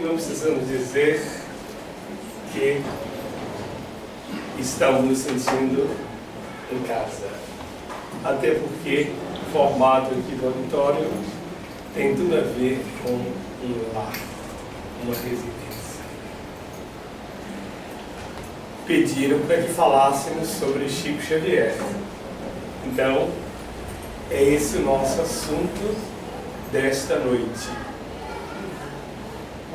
não precisamos dizer que estamos nos sentindo em casa. Até porque o formato aqui do auditório tem tudo a ver com um lar, uma residência. Pediram para que falássemos sobre Chico Xavier. Então, é esse o nosso assunto desta noite.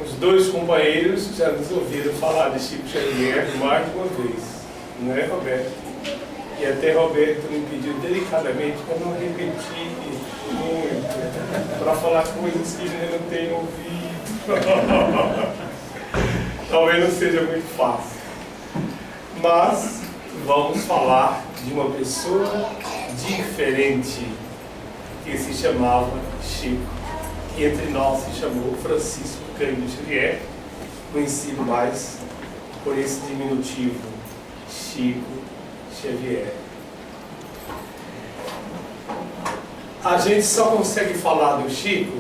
Os dois companheiros já nos ouviram falar de Chico Xavier mais de uma vez, não é, Roberto? E até Roberto me pediu delicadamente para não repetir muito, para falar coisas que ele não tem ouvido. Talvez não seja muito fácil. Mas vamos falar de uma pessoa diferente que se chamava Chico, que entre nós se chamou Francisco Cândido Xavier, conhecido mais por esse diminutivo, Chico Xavier. A gente só consegue falar do Chico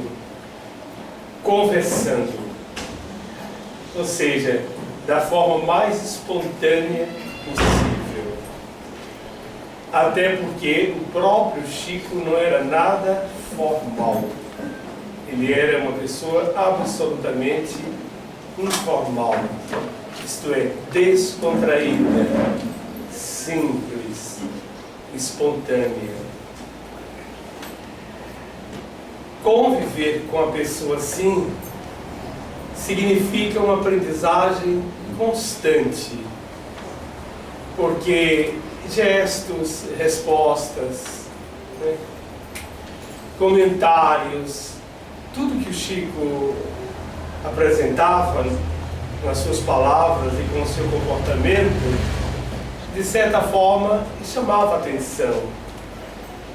conversando, ou seja, da forma mais espontânea possível. Até porque o próprio Chico não era nada formal. Ele era uma pessoa absolutamente informal, isto é, descontraída, simples, espontânea. Conviver com a pessoa assim significa uma aprendizagem constante, porque gestos, respostas, né, comentários, tudo que o Chico apresentava nas suas palavras e com o seu comportamento, de certa forma, chamava a atenção,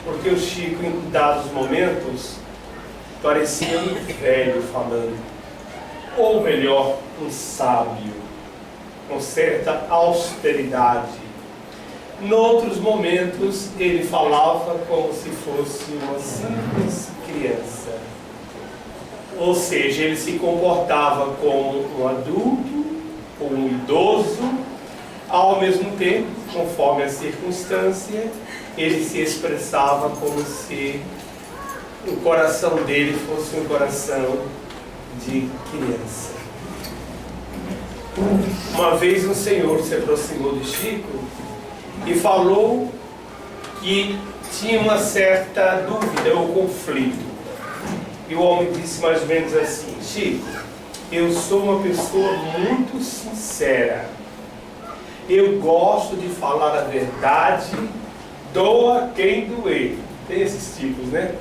porque o Chico, em dados momentos, parecia um velho falando, ou melhor, um sábio, com certa austeridade. Noutros momentos, ele falava como se fosse uma simples criança. Ou seja, ele se comportava como um adulto, como um idoso, ao mesmo tempo, conforme a circunstância, ele se expressava como se o coração dele fosse um coração de criança. Uma vez um senhor se aproximou de Chico e falou que tinha uma certa dúvida ou conflito. E o homem disse mais ou menos assim: Chico, eu sou uma pessoa muito sincera. Eu gosto de falar a verdade, doa quem doer. Tem esses tipos, né?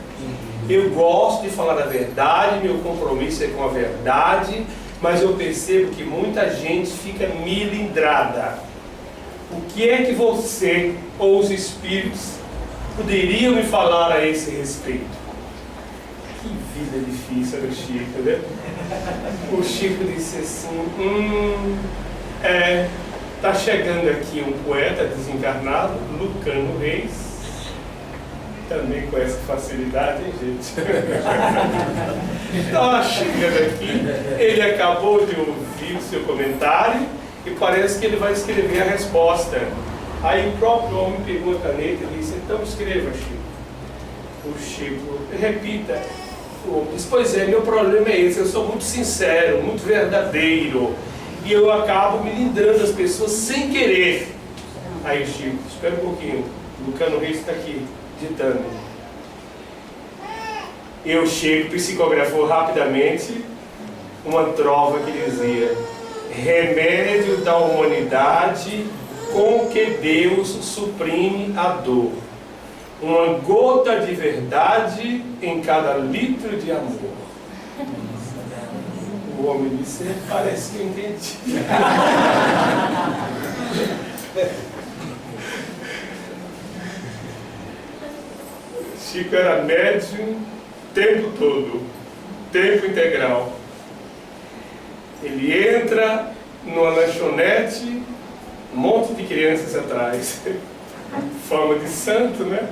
Eu gosto de falar a verdade, meu compromisso é com a verdade, mas eu percebo que muita gente fica milindrada. O que é que você ou os espíritos poderiam me falar a esse respeito? Que vida difícil era o Chico, né? O Chico disse assim, tá chegando aqui um poeta desencarnado, Lucano Reis, também com essa facilidade, hein, gente? Então, chegando aqui, ele acabou de ouvir o seu comentário e parece que ele vai escrever a resposta. Aí o próprio homem pegou a caneta e disse: então escreva, Chico. O Chico, repita. O homem disse: pois é, meu problema é esse, eu sou muito sincero, muito verdadeiro, e eu acabo me lidrando as pessoas sem querer. Aí o Chico, espera um pouquinho, o Lucano Reis está aqui ditando. Eu chego, psicografou rapidamente uma trova que dizia: remédio da humanidade com que Deus suprime a dor, uma gota de verdade em cada litro de amor. O homem disse: parece que eu entendi. Chico era médium o tempo todo, tempo integral. Ele entra numa lanchonete, um monte de crianças atrás. Fama de santo, né?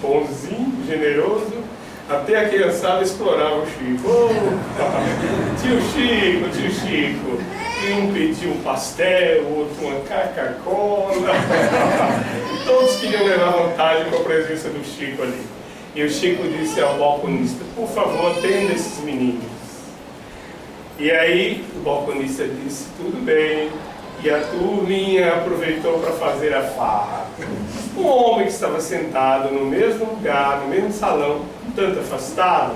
Bonzinho, generoso. Até a criançada explorava o Chico. Oh, tio Chico, tio Chico. E um pediu um pastel, outro uma Coca-Cola. Todos queriam levar vantagem com a presença do Chico ali. E o Chico disse ao balconista: por favor, atenda esses meninos. E aí o balconista disse: tudo bem. E a turminha aproveitou para fazer a farra. Um homem que estava sentado no mesmo lugar, no mesmo salão, um tanto afastado,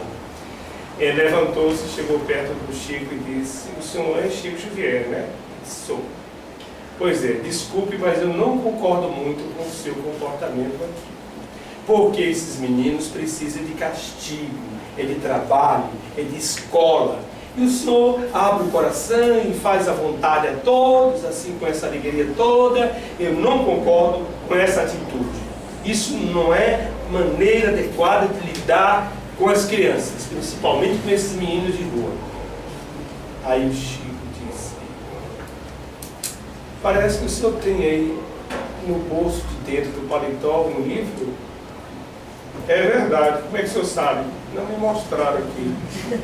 ele levantou-se, chegou perto do Chico e disse: o senhor é Chico Xavier, né? Sou. Pois é, desculpe, mas eu não concordo muito com o seu comportamento aqui. Porque esses meninos precisam de castigo, é de trabalho, é de escola. E o senhor abre o coração e faz a vontade a todos, assim, com essa alegria toda. Eu não concordo com essa atitude. Isso não é maneira adequada de lidar com as crianças, principalmente com esses meninos de rua. Aí o Chico disse: parece que o senhor tem aí no bolso de dentro do paletó um livro. É verdade, como é que o senhor sabe? Não me mostraram aqui.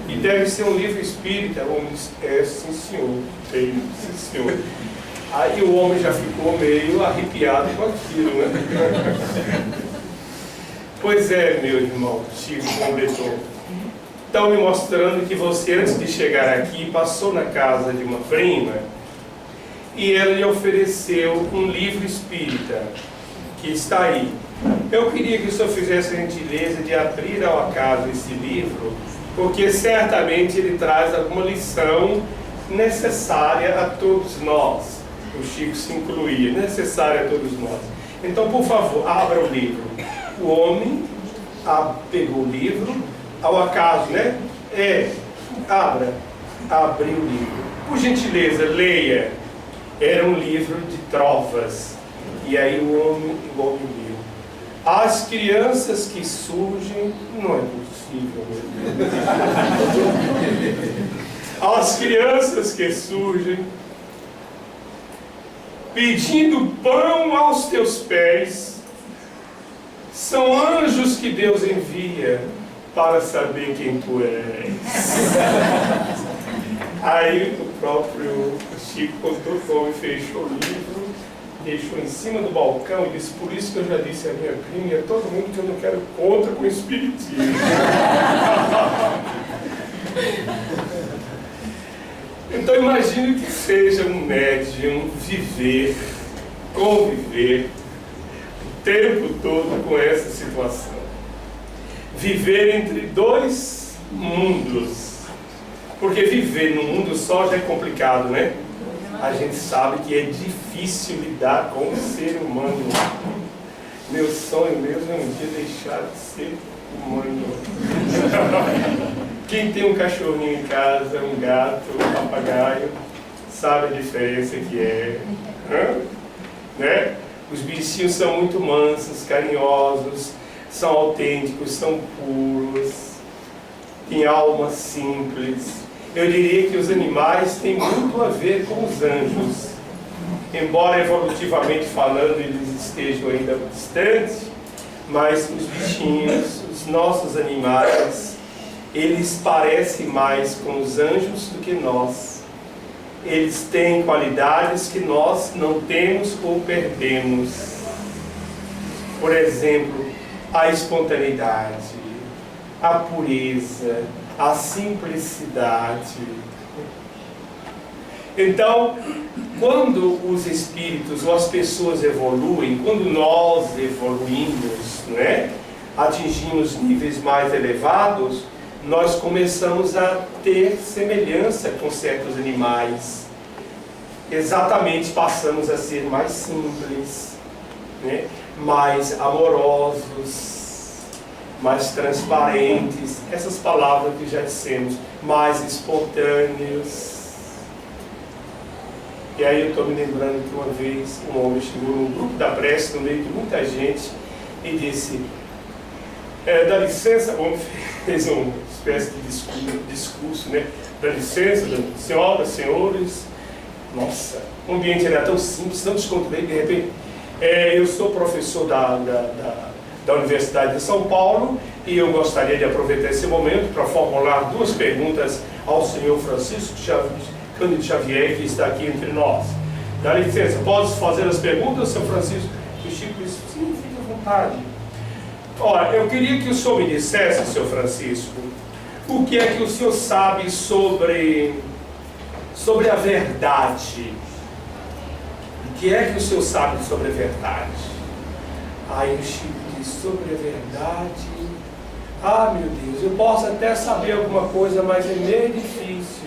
E deve ser um livro espírita. O homem disse: é, sim senhor, sim senhor. Aí o homem já ficou meio arrepiado com aquilo, né? Pois é, meu irmão, Chico completou. Estão me mostrando que você, antes de chegar aqui, passou na casa de uma prima e ela lhe ofereceu um livro espírita, que está aí. Eu queria que o senhor fizesse a gentileza de abrir ao acaso esse livro, porque certamente ele traz alguma lição necessária a todos nós. O Chico se incluía, necessária a todos nós. Então, por favor, abra o livro. O homem pegou o livro, ao acaso, né? Abriu o livro. Por gentileza, leia. Era um livro de trovas. E aí o homem leu: as crianças que surgem, não é possível, as crianças que surgem pedindo pão aos teus pés são anjos que Deus envia para saber quem tu és. Aí o próprio Chico contou como fechou o livro, deixou em cima do balcão e disse: por isso que eu já disse a minha prima e a todo mundo que eu não quero contra com o espiritismo. Então imagine que seja um médium conviver o tempo todo com essa situação. Viver entre dois mundos. Porque viver num mundo só já é complicado, né? A gente sabe que é difícil lidar com o ser humano. Meu sonho mesmo é um dia deixar de ser humano. Quem tem um cachorrinho em casa, um gato, um papagaio, sabe a diferença que é. Né? Os bichinhos são muito mansos, carinhosos, são autênticos, são puros, têm alma simples. Eu diria que os animais têm muito a ver com os anjos. Embora evolutivamente falando eles estejam ainda distantes, mas os bichinhos, os nossos animais, eles parecem mais com os anjos do que nós. Eles têm qualidades que nós não temos ou perdemos. Por exemplo, a espontaneidade, a pureza, a simplicidade. Então, quando os espíritos ou as pessoas evoluem, quando nós evoluímos, né, atingimos níveis mais elevados, nós começamos a ter semelhança com certos animais. Exatamente, passamos a ser mais simples, né, mais amorosos, mais transparentes, essas palavras que já dissemos, mais espontâneos. E aí eu estou me lembrando que uma vez um homem chegou num grupo da prece, no meio de muita gente, e disse: dá licença, o homem fez uma espécie de discurso, né? Dá licença, senhoras, senhores. Nossa, o ambiente era tão simples, tão descontraído, de repente, eu sou professor da Universidade de São Paulo, e eu gostaria de aproveitar esse momento para formular duas perguntas ao senhor Francisco Cândido Xavier, que está aqui entre nós. Dá licença, posso fazer as perguntas, senhor Francisco? O Chico disse, sim, fique à vontade. Ora, eu queria que o senhor me dissesse, senhor Francisco, o que é que o senhor sabe sobre a verdade. O que é que o senhor sabe sobre a verdade? Aí o Chico diz, sobre a verdade... Ah, meu Deus, eu posso até saber alguma coisa, mas é meio difícil.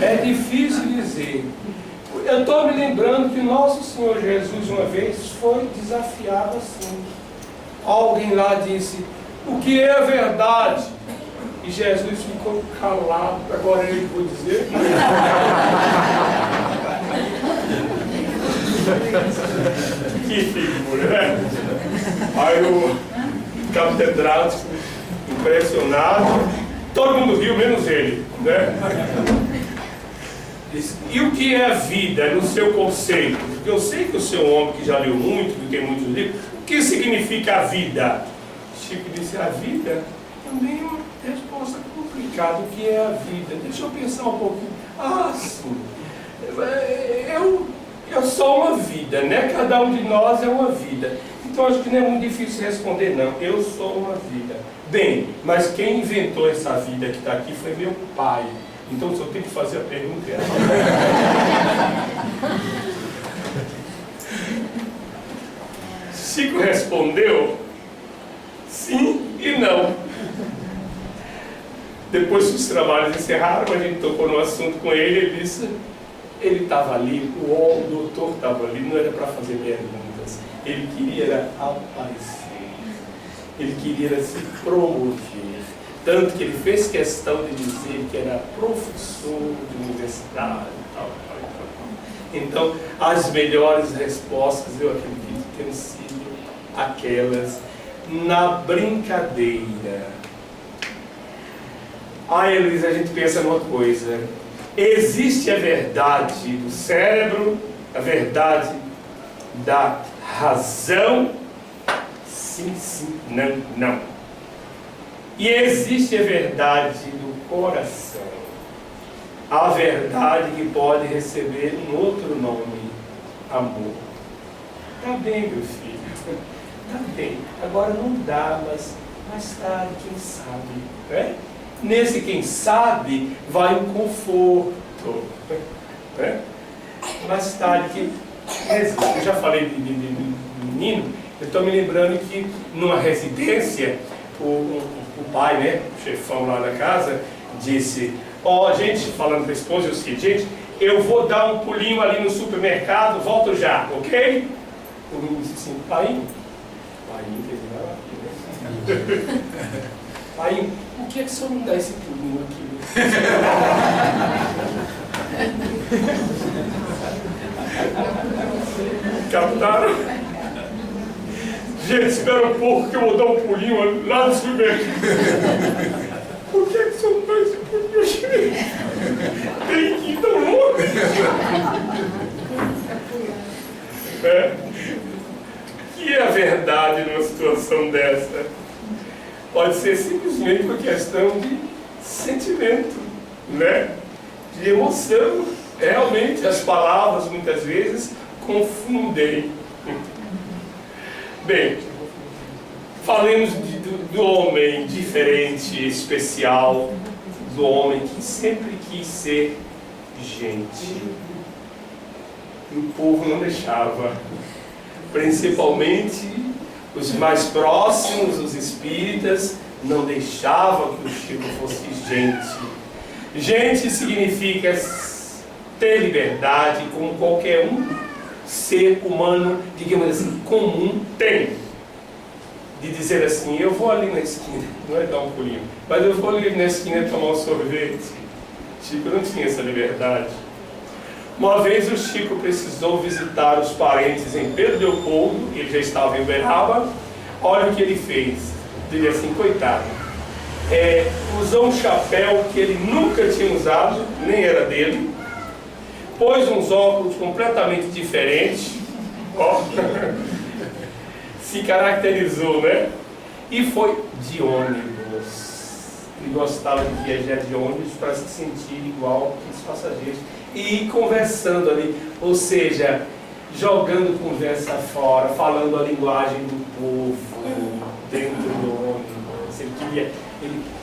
É difícil dizer. Eu estou me lembrando que nosso Senhor Jesus uma vez foi desafiado assim. Alguém lá disse, o que é a verdade? E Jesus ficou calado. Agora eu vou dizer. Que figura, né? Aí o catedrático, impressionado, todo mundo riu, menos ele, né? Diz, e o que é a vida no seu conceito? Porque eu sei que o senhor é um homem que já leu muito, que tem muitos livros. O que significa a vida? Chico disse, a vida também é uma resposta complicada. O que é a vida? Deixa eu pensar um pouquinho. Ah, sim. Eu sou uma vida, né? Cada um de nós é uma vida. Então acho que não é muito difícil responder, não. Eu sou uma vida. Bem, mas quem inventou essa vida que está aqui foi meu pai. Então só tem que fazer a pergunta. Chico respondeu sim e não. Depois que os trabalhos encerraram, a gente tocou no assunto com ele, ele disse, ele estava ali, o doutor estava ali, não era para fazer perguntas, ele queria era aparecer, ele queria era se promover, tanto que ele fez questão de dizer que era professor de universidade e tal. Então, as melhores respostas, eu acredito, tenham sido aquelas na brincadeira. Aí, Luiz, a gente pensa numa coisa. Existe a verdade do cérebro, a verdade da razão, sim, sim, não, não. E existe a verdade do coração, a verdade que pode receber um outro nome, amor. Tá bem, meu filho, tá bem. Agora não dá, mas mais tarde, quem sabe, né? Nesse quem sabe, vai um conforto. Né? Mais tarde, eu já falei de menino, eu estou me lembrando que numa residência, o pai, né, o chefão lá da casa, disse, ó, gente, falando para a esposa, eu disse, gente, eu vou dar um pulinho ali no supermercado, volto já, ok? O menino disse assim, pai, aí, por que o senhor não dá esse pulinho aqui? Captaram? Gente, espera um pouco que eu vou dar um pulinho lá no supermercado. Por que o senhor não dá esse pulinho aqui? Tem que ir tão longe. Que é a verdade numa situação dessa? Pode ser simplesmente uma questão de sentimento, né? De emoção. Realmente, as palavras muitas vezes confundem. Bem, falemos do homem diferente, especial, do homem que sempre quis ser gente. E o povo não deixava, principalmente os mais próximos, os espíritas, não deixavam que o Chico fosse gente. Gente significa ter liberdade, como qualquer ser humano, digamos assim, comum tem. De dizer assim, eu vou ali na esquina, não é dar um pulinho, mas eu vou ali na esquina tomar um sorvete. Chico não tinha essa liberdade. Uma vez o Chico precisou visitar os parentes em Pedro Leopoldo, ele já estava em Uberaba. Olha o que ele fez. Ele assim, coitado, usou um chapéu que ele nunca tinha usado, nem era dele, pôs uns óculos completamente diferentes, ó, se caracterizou, né? E foi de ônibus. Ele gostava de viajar de ônibus para se sentir igual que os passageiros. E ir conversando ali, ou seja, jogando conversa fora, falando a linguagem do povo dentro do ônibus. Ele queria,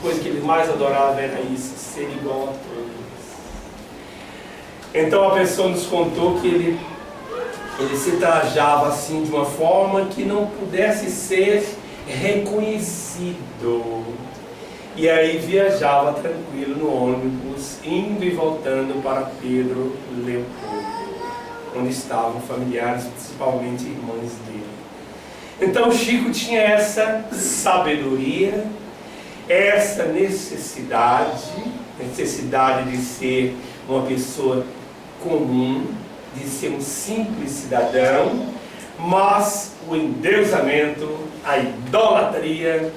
coisa que ele mais adorava era isso, ser igual a todos. Então a pessoa nos contou que ele se trajava assim de uma forma que não pudesse ser reconhecido. E aí viajava tranquilo no ônibus, indo e voltando para Pedro Leopoldo, onde estavam familiares, principalmente irmãs dele. Então Chico tinha essa sabedoria, essa necessidade de ser uma pessoa comum, de ser um simples cidadão, mas o endeusamento, a idolatria,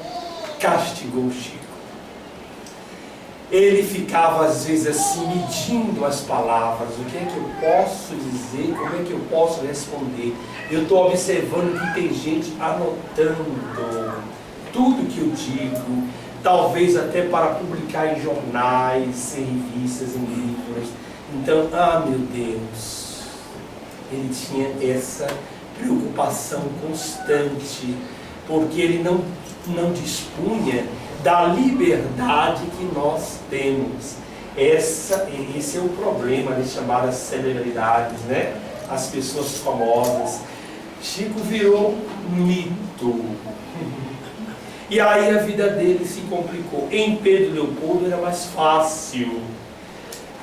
castigou Chico. Ele ficava às vezes assim, medindo as palavras, o que é que eu posso dizer, como é que eu posso responder. Eu estou observando que tem gente anotando tudo que eu digo, talvez até para publicar em jornais, em revistas, em livros. Então, meu Deus, ele tinha essa preocupação constante, porque ele não dispunha da liberdade que nós temos. Esse é o problema de chamadas celebridades, né? As pessoas famosas. Chico virou mito. E aí a vida dele se complicou. Em Pedro Leopoldo era mais fácil.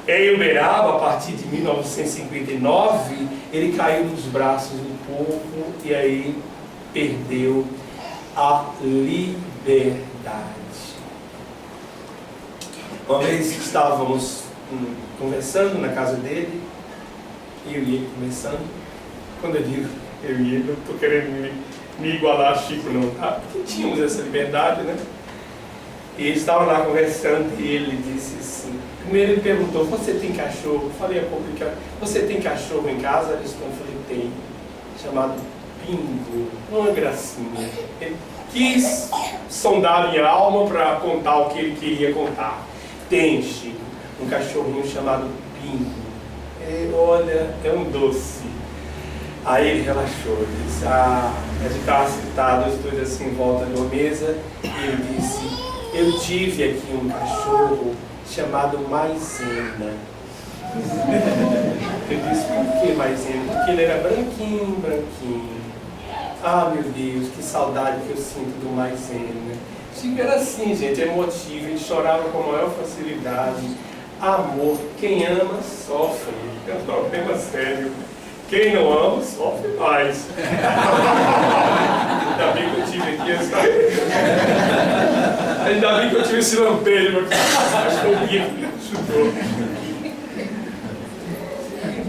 Em Uberaba, a partir de 1959, ele caiu nos braços do povo e aí perdeu a liberdade. Uma vez estávamos conversando na casa dele, eu e ele conversando. Quando eu digo eu e ele, não estou querendo me igualar a Chico não, tá? Porque tínhamos essa liberdade, né? E ele estava lá conversando e ele disse assim, primeiro ele perguntou, você tem cachorro? Eu falei a pouco, você tem cachorro em casa? Ele respondeu, eu falei, tem, chamado Pingo, uma gracinha. Ele quis sondar minha alma para contar o que ele queria contar. Tem, Chico, um cachorrinho chamado Pingo. Olha, é um doce. Aí ele relaxou, ele disse, a gente estava sentado, os dois assim em volta de uma mesa, e ele disse, eu tive aqui um cachorro chamado Maisena. Eu disse, por que Maisena? Porque ele era branquinho, branquinho. Meu Deus, que saudade que eu sinto do Maisena. Chico era assim, gente, emotivo, ele chorava com a maior facilidade. Amor, quem ama, sofre. É um problema sério. Quem não ama, sofre mais. Ainda bem que eu tive aqui essa... Ainda bem que eu tive esse lampejo aqui. Acho que o guia me ajudou.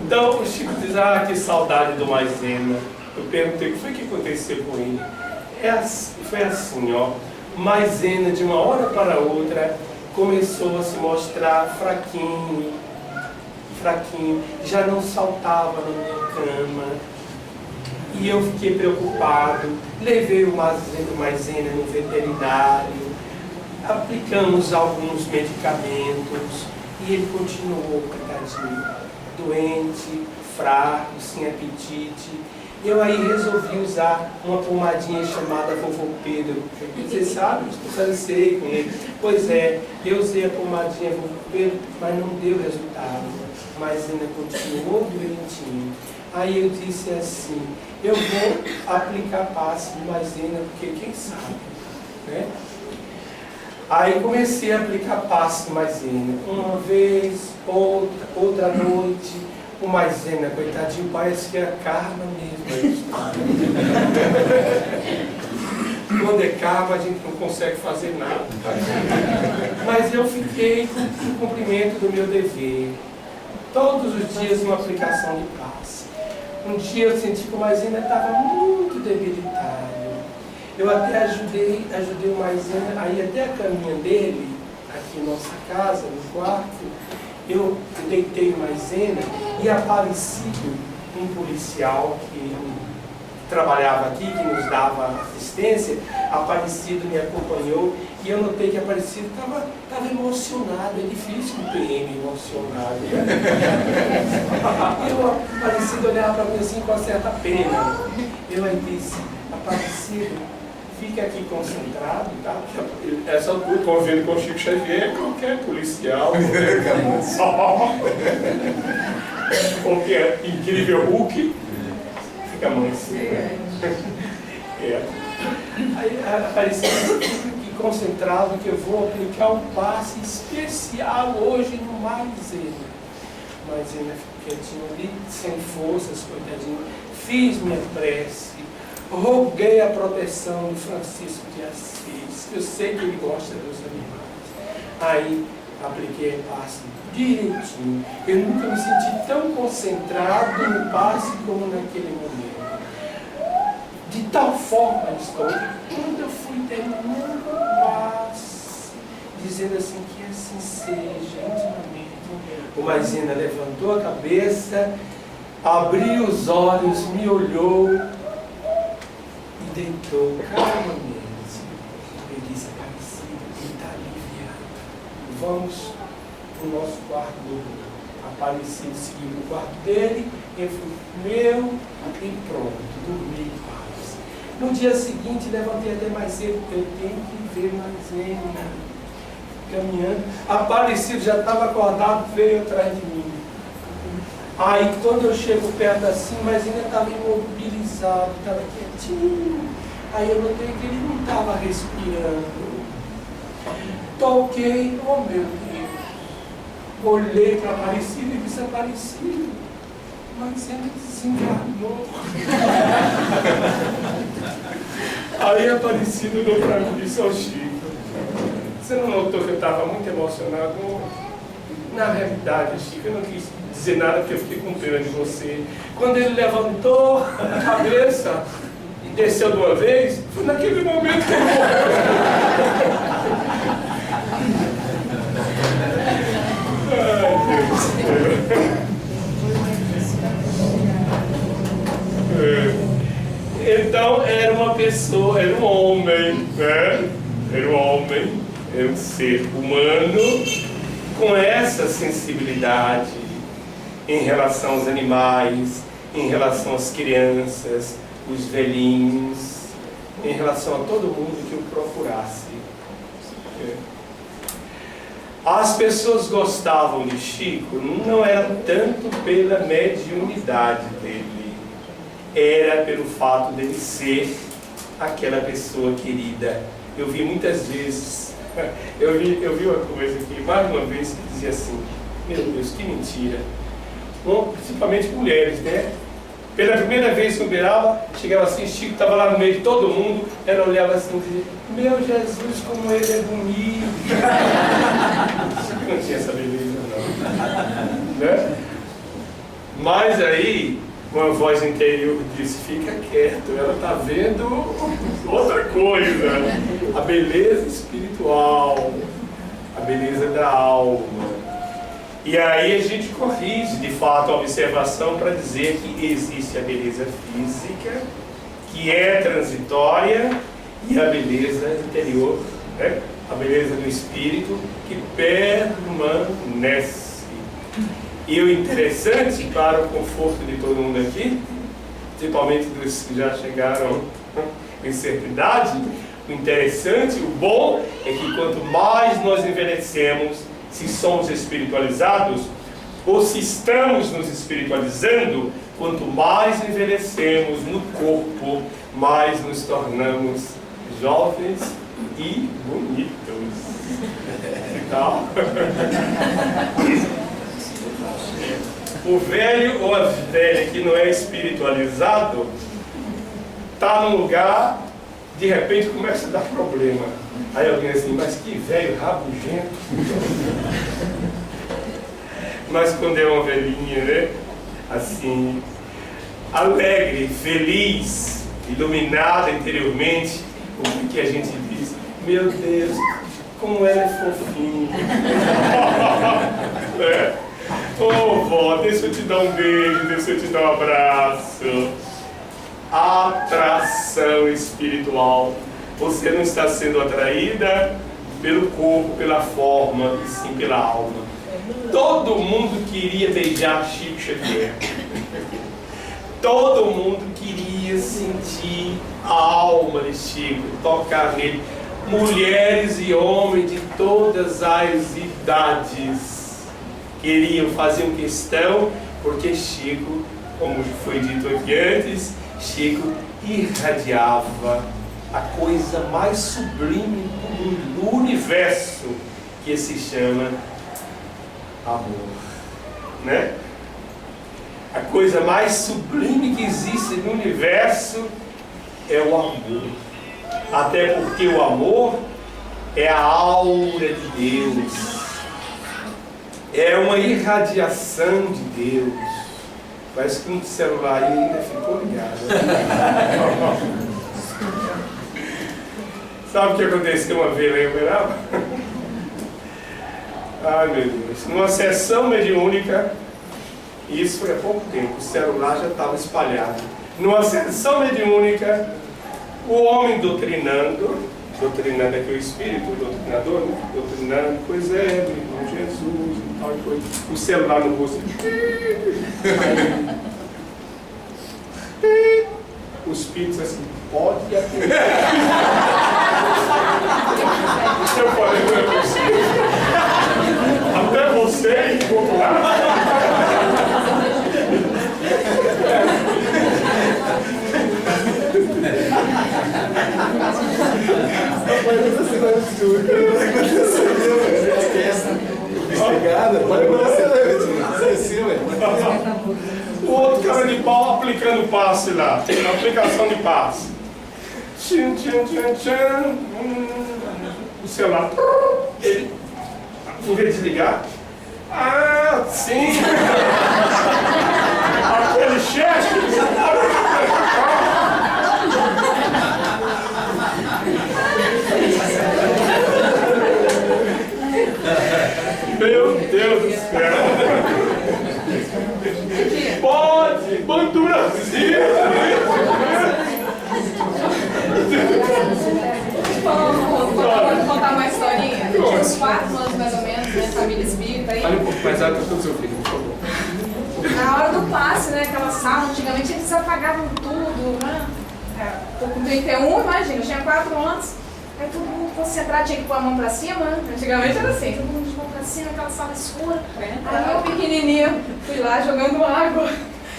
Então o Chico diz, que saudade do Maisena. Eu perguntei o que foi que aconteceu com ele. Foi assim, ó. Maisena, de uma hora para outra, começou a se mostrar fraquinho, já não saltava na minha cama. E eu fiquei preocupado, levei o Maisena no veterinário, aplicamos alguns medicamentos e ele continuou, coitadinho, doente, fraco, sem apetite. Eu aí resolvi usar uma pomadinha chamada Vovô Pedro. Você sabe, eu especializei com ele. Pois é, eu usei a pomadinha Vovô Pedro, mas não deu resultado. Mas ainda continuou doentinho. Aí eu disse assim, eu vou aplicar passe de Maisena, porque quem sabe, né? Aí comecei a aplicar passe de Maisena. Uma vez, outra noite. O Maisena, coitadinho, parece que é karma mesmo. Quando é karma, a gente não consegue fazer nada. Mas eu fiquei com o cumprimento do meu dever. Todos os dias uma aplicação de passe. Um dia eu senti que o Maisena estava muito debilitado. Eu até ajudei o Maisena a ir até a caminha dele, aqui em nossa casa, no quarto. Eu deitei o Maisena e aparecido um policial trabalhava aqui, que nos dava assistência, Aparecido me acompanhou e eu notei que Aparecido estava emocionado. É difícil um PM emocionado. E Aparecido olhava para mim assim com uma certa pena. Eu aí disse: Aparecido, fica aqui concentrado, tá? Essa altura, convivendo com o Chico Xavier, qualquer policial, qualquer incrível Hulk, fica manso. Aí Aparecido, fica aqui concentrado que eu vou aplicar um passe especial hoje no Maisena. Maisena ficou quietinho ali, sem forças, coitadinho. Fiz minha prece. Roguei a proteção de Francisco de Assis. Eu sei que ele gosta dos animais. Aí apliquei o passe direitinho. Eu nunca me senti tão concentrado no passe como naquele momento. De tal forma estou que quando eu fui terminando o passe, dizendo assim que assim seja, intimamente, o Maisena levantou a cabeça, abriu os olhos, me olhou e deitou calmamente. Eu disse: Aparecido, ele está aliviado. Vamos para o nosso quarto. Aparecido seguiu o quarto dele, eu fui pro meu e pronto, dormi em paz. No dia seguinte, levantei até mais cedo, eu tenho que ver Maisena caminhando. Aparecido já estava acordado, veio atrás de mim. Aí quando eu chego perto assim, mas ainda estava imobilizado, estava quietinho. Aí eu notei que ele não estava respirando. Toquei, oh meu Deus. Olhei para Aparecido e disse: Aparecido, mas ele desencarnou. Aí Aparecido olhou para mim e disse: Ô Chico, você não notou que eu estava muito emocionado? Na realidade, Chico, eu não quis dizer nada porque eu fiquei com pena de você. Quando ele levantou a cabeça e desceu de uma vez, foi naquele momento que ele morreu. Então era uma pessoa, era um homem, né? Era um homem, era um ser humano com essa sensibilidade em relação aos animais, em relação às crianças, os velhinhos, em relação a todo mundo que o procurasse. As pessoas gostavam de Chico não era tanto pela mediunidade dele, era pelo fato dele ser aquela pessoa querida. Eu vi muitas vezes, eu vi uma coisa aqui, mais uma vez, que dizia assim: meu Deus, que mentira. Principalmente mulheres, né? Pela primeira vez que eu virava, chegava assim, Chico estava lá no meio de todo mundo, ela olhava assim e dizia: meu Jesus, como ele é bonito. Chico não tinha essa beleza, não. Né? Mas aí, uma voz interior disse: fica quieto, ela está vendo outra coisa. A beleza espiritual, a beleza da alma. E aí a gente corrige, de fato, a observação para dizer que existe a beleza física, que é transitória, e a beleza interior, né? A beleza do espírito, que permanece. E o interessante, para o conforto de todo mundo aqui, principalmente dos que já chegaram em certa idade, o interessante, o bom, é que quanto mais nós envelhecemos, se somos espiritualizados, ou se estamos nos espiritualizando, quanto mais envelhecemos no corpo, mais nos tornamos jovens e bonitos. Então, o velho ou a velha que não é espiritualizado está num lugar, de repente começa a dar problema. Aí alguém assim: mas que velho rabugento. Mas quando é uma velhinha, né? Assim, alegre, feliz, iluminada interiormente, o que a gente diz: meu Deus, como ela é fofinha. Né? Ô vó, deixa eu te dar um beijo, deixa eu te dar um abraço. Atração espiritual. Você não está sendo atraída pelo corpo, pela forma, e sim pela alma. Todo mundo queria beijar Chico Xavier. Todo mundo queria sentir a alma de Chico, tocar nele. Mulheres e homens de todas as idades queriam, faziam questão, porque Chico, como foi dito aqui antes, Chico irradiava a coisa mais sublime do mundo, do universo, que se chama amor, né? A coisa mais sublime que existe no universo é o amor. Até porque o amor é a aura de Deus. É uma irradiação de Deus. Parece que um celular aí ainda ficou ligado. Sabe o que aconteceu uma vez lá em Uberaba? Ai meu Deus. Numa sessão mediúnica, isso foi há pouco tempo, o celular já estava espalhado. Numa sessão mediúnica, o homem doutrinando aqui o espírito, o doutrinador, né? Doutrinando, pois é, meu irmão Jesus e tal coisa. O celular no rosto. O espírito assim, pode atender. Eu falei, não é possível. Até você e o outro lado. O outro cara de pau aplicando passe lá, aplicação de passe. Tchan, tchan, tchan, tchan. O celular, ele, em vez de desligar, ah, sim, aquele chefe. Meu Deus do céu! Pode! Banco Brasil! Vou contar uma historinha. Eu tinha uns 4 anos mais ou menos, né? Família espírita aí. Fale um pouco mais alto do seu filho, por favor. Na hora do passe, né? Aquela sala, antigamente eles apagavam tudo, né? Tô com 31, imagina, eu tinha 4 anos. Aí todo mundo concentrado, tinha que pôr a mão pra cima, né? Antigamente era assim, todo mundo de mão pra cima, aquela sala escura. Aí eu pequenininha, fui lá jogando água.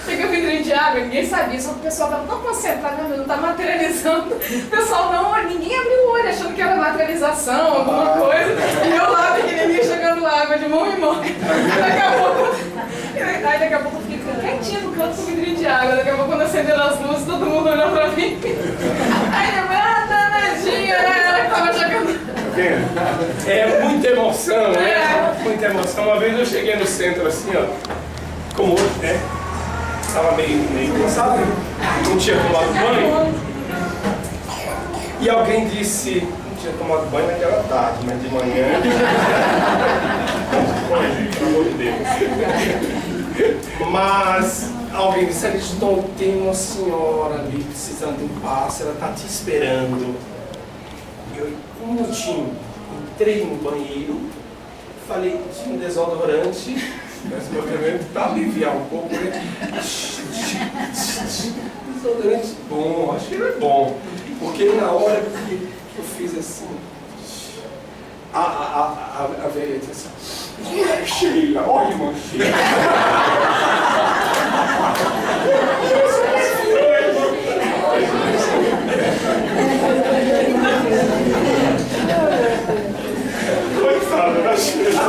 Peguei um vidrinho de água, ninguém sabia, só que o pessoal estava tão concentrado, meu Deus, não tá materializando. O pessoal não, ninguém abriu o olho, achando que era materialização, alguma coisa. E eu lá, pequenininha, jogando água de mão em mão. Daqui a pouco eu fiquei quietinha no canto com o vidrinho de água. Daqui a pouco, quando acenderam as luzes, todo mundo olhou pra mim. Aí eu, danadinha, né? Ela que tava jogando. É muita emoção, né? Muita emoção. Uma vez eu cheguei no centro assim, ó, como hoje, né? Estava meio cansado, não tinha tomado banho. E alguém disse, não tinha tomado banho naquela tarde, mas de manhã. Pelo amor de Deus. Mas alguém disse, Ariston, tem uma senhora ali precisando de um passe, ela está te esperando. Eu, um minutinho, entrei no banheiro, falei, tinha um desodorante. Mas meu elemento para aliviar um pouco, né? Desodorante bom, acho que ele é bom. Porque na hora que eu fiz assim, a velha disse assim, Sheila, olha irmão Sheila. Coitada da Sheila.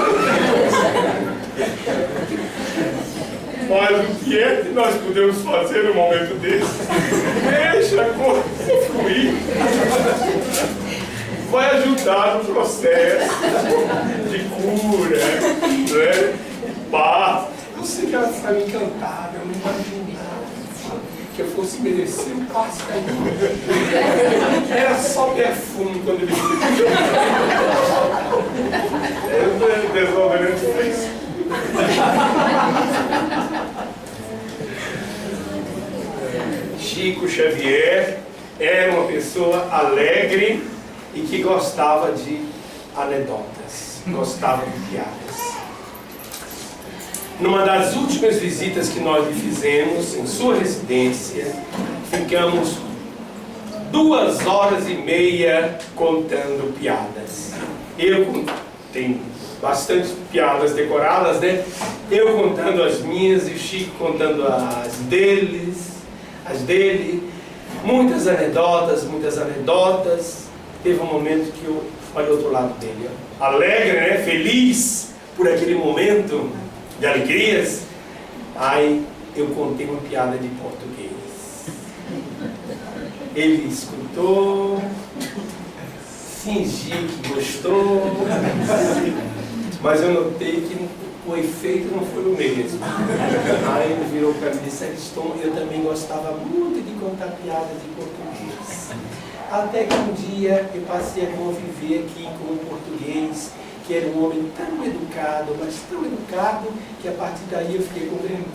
Mas o que é que nós podemos fazer no momento desse? Deixa a coisa fluir. Vai ajudar no processo de cura, né? Paz. Eu sei que ela estava encantada, eu não imaginava que eu fosse merecer um passo ainda. Era só perfume quando ele o desodorante fez. Chico Xavier era uma pessoa alegre e que gostava de anedotas, gostava de piadas. Numa das últimas visitas que nós lhe fizemos em sua residência, ficamos 2h30 contando piadas. Eu tenho bastante piadas decoradas, né? Eu contando as minhas e o Chico contando as dele. Muitas anedotas. Teve um momento que eu olhei o outro lado dele, ó. Alegre, né? Feliz por aquele momento de alegrias. Aí eu contei uma piada de português. Ele escutou, fingi que gostou, mas eu notei que o efeito não foi o mesmo. Aí ele virou para mim e disse: Ariston, eu também gostava muito de contar piadas de português. Até que um dia eu passei a conviver aqui com um português que era um homem tão educado, mas tão educado, que a partir daí eu fiquei compreendendo.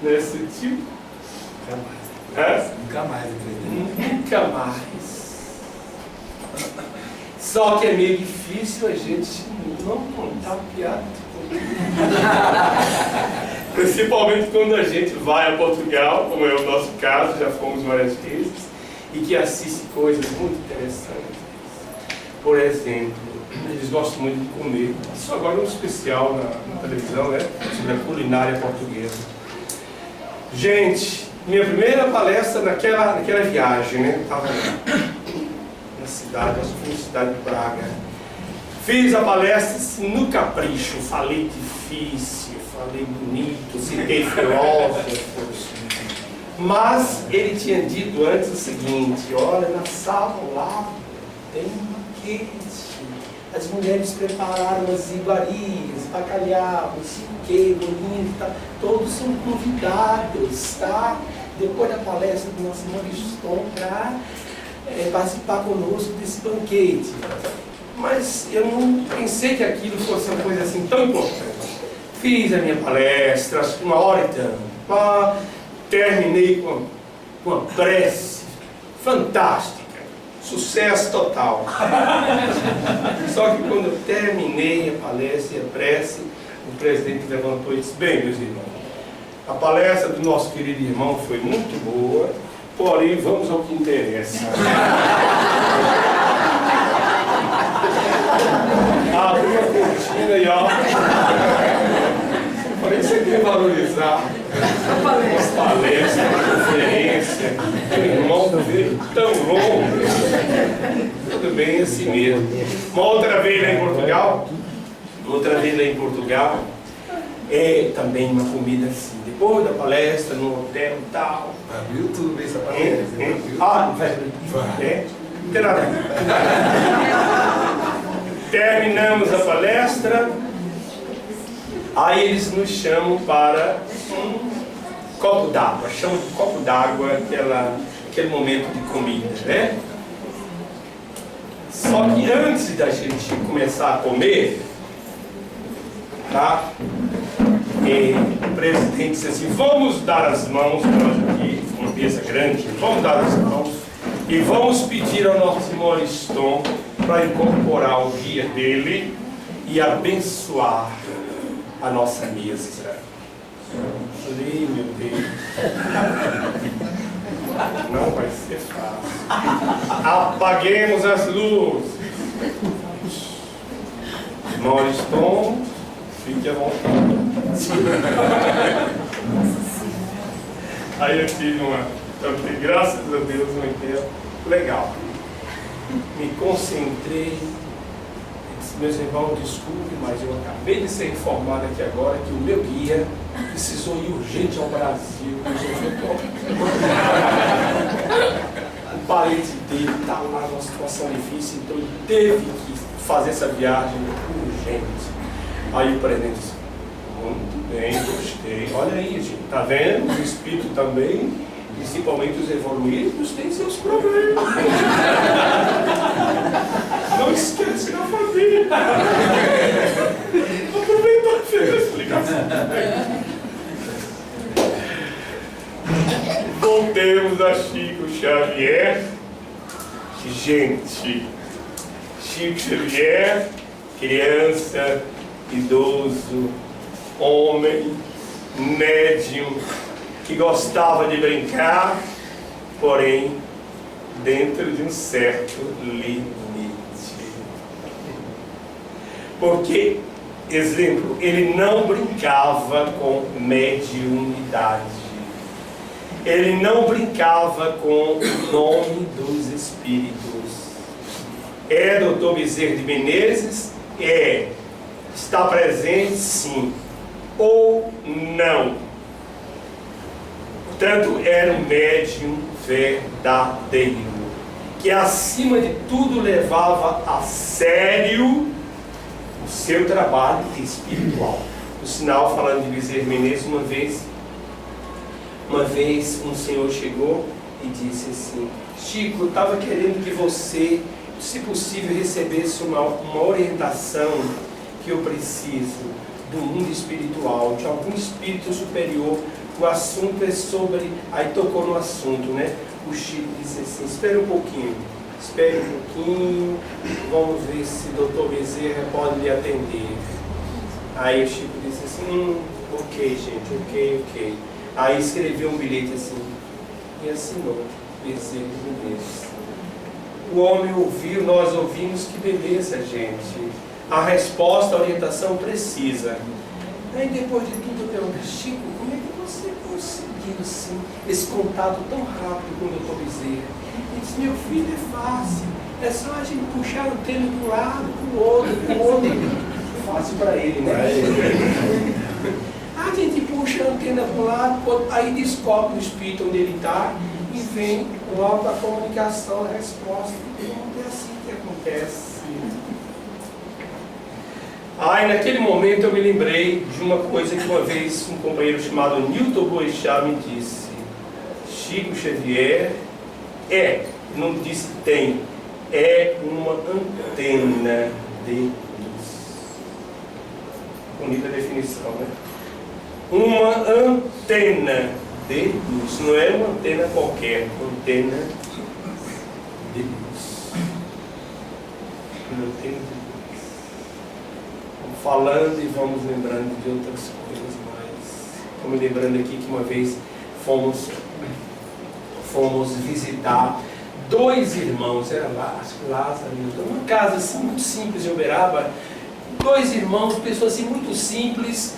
Não é sutil? Nunca mais. Nunca mais. Só que é meio difícil a gente não contar piada de português. Principalmente quando a gente vai a Portugal, como é o nosso caso, já fomos várias vezes, e que assiste coisas muito interessantes. Por exemplo, eles gostam muito de comer. Isso agora é um especial na televisão, né? Sobre a culinária portuguesa. Gente, minha primeira palestra naquela viagem, né? Estava na cidade, acho que foi na cidade de Braga. Fiz a palestra no capricho, falei difícil, falei bonito, citei filósofos. Mas ele tinha dito antes o seguinte: olha, na sala lá tem um banquete. As mulheres prepararam as iguarias, bacalhau, chiquê, bolinho, tá? Todos são convidados, tá? Depois da palestra do nosso Ariston para participar conosco desse banquete. Mas eu não pensei que aquilo fosse uma coisa assim tão importante. Fiz a minha palestra, acho que 1h e tanto. Terminei com uma prece fantástica. Sucesso total. Só que quando eu terminei a palestra e a prece, o presidente levantou e disse: bem, meus irmãos, a palestra do nosso querido irmão foi muito boa, porém vamos ao que interessa. Abriu a cortina e ó, falei: você quer valorizar as palestras, a conferência, o irmão veio tão longe. Tudo bem, assim mesmo. Uma outra vez lá em Portugal, também uma comida assim, depois da palestra, no hotel e tal. No YouTube essa palestra. Não tem nada. Terminamos a palestra, aí eles nos chamam para um copo d'água, chamam de copo d'água aquele momento de comida, né? Só que antes da gente começar a comer, tá? O presidente disse assim: vamos dar as mãos, nós aqui, uma mesa grande, vamos dar as mãos e vamos pedir ao nosso irmão Ariston para incorporar o guia dele e abençoar a nossa mesa. Falei: meu Deus, não vai ser fácil. Apaguemos as luzes. Irmão Ariston, fique à vontade. Aí eu tive graças a Deus, um tempo legal. Me concentrei. Disse: meus irmãos, desculpe, mas eu acabei de ser informado aqui agora que o meu guia precisou ir urgente ao Brasil. O parente dele está lá numa situação difícil, então ele teve que fazer essa viagem urgente. Aí o presidente disse: muito bem, gostei. Olha aí, gente, tá vendo? O espírito também, principalmente os evoluídos, têm seus problemas. Não esquece da família. Aproveitar e fez a explicação. temos a Chico Xavier. Gente, Chico Xavier, criança, idoso, homem, médium, que gostava de brincar, porém dentro de um certo limite. Porque, exemplo, ele não brincava com mediunidade. Ele não brincava com o nome dos espíritos. Dr. Bezerra de Menezes? Está presente, sim, ou não. Portanto, era um médium verdadeiro, que acima de tudo levava a sério o seu trabalho espiritual. Por sinal, falando de Bezerra de Menezes, uma vez um senhor chegou e disse assim: Chico, eu estava querendo que você, se possível, recebesse uma orientação que eu preciso do mundo espiritual, de algum espírito superior. O assunto é sobre... Aí tocou no assunto, né? O Chico disse assim: espere um pouquinho, vamos ver se o doutor Bezerra pode lhe atender. Aí o Chico disse assim: ok, gente, ok. Aí escreveu um bilhete assim e assinou: Bezerra de Menezes. O homem ouviu, nós ouvimos, que beleza, gente. A resposta, a orientação precisa. Aí depois de tudo eu perguntei: Chico, como é que você conseguiu assim, esse contato tão rápido com o doutor Bezerra? Ele disse: meu filho, é fácil. É só a gente puxar o tema de um lado, para o outro. Fácil para ele, né? A gente puxa a antena para um lado, aí descobre o espírito onde ele está e vem logo a comunicação, a resposta. É assim que acontece. Aí naquele momento eu me lembrei de uma coisa que uma vez um companheiro chamado Newton Boechat me disse: Chico Xavier não disse tem, é uma antena de luz. Bonita definição, né? Uma antena de luz, não é uma antena qualquer, antena de luz. Uma antena de luz. Vamos falando e vamos lembrando de outras coisas mais. Estou me lembrando aqui que uma vez fomos visitar dois irmãos, era Lázaro, uma casa assim muito simples em Uberaba, dois irmãos, pessoas assim muito simples,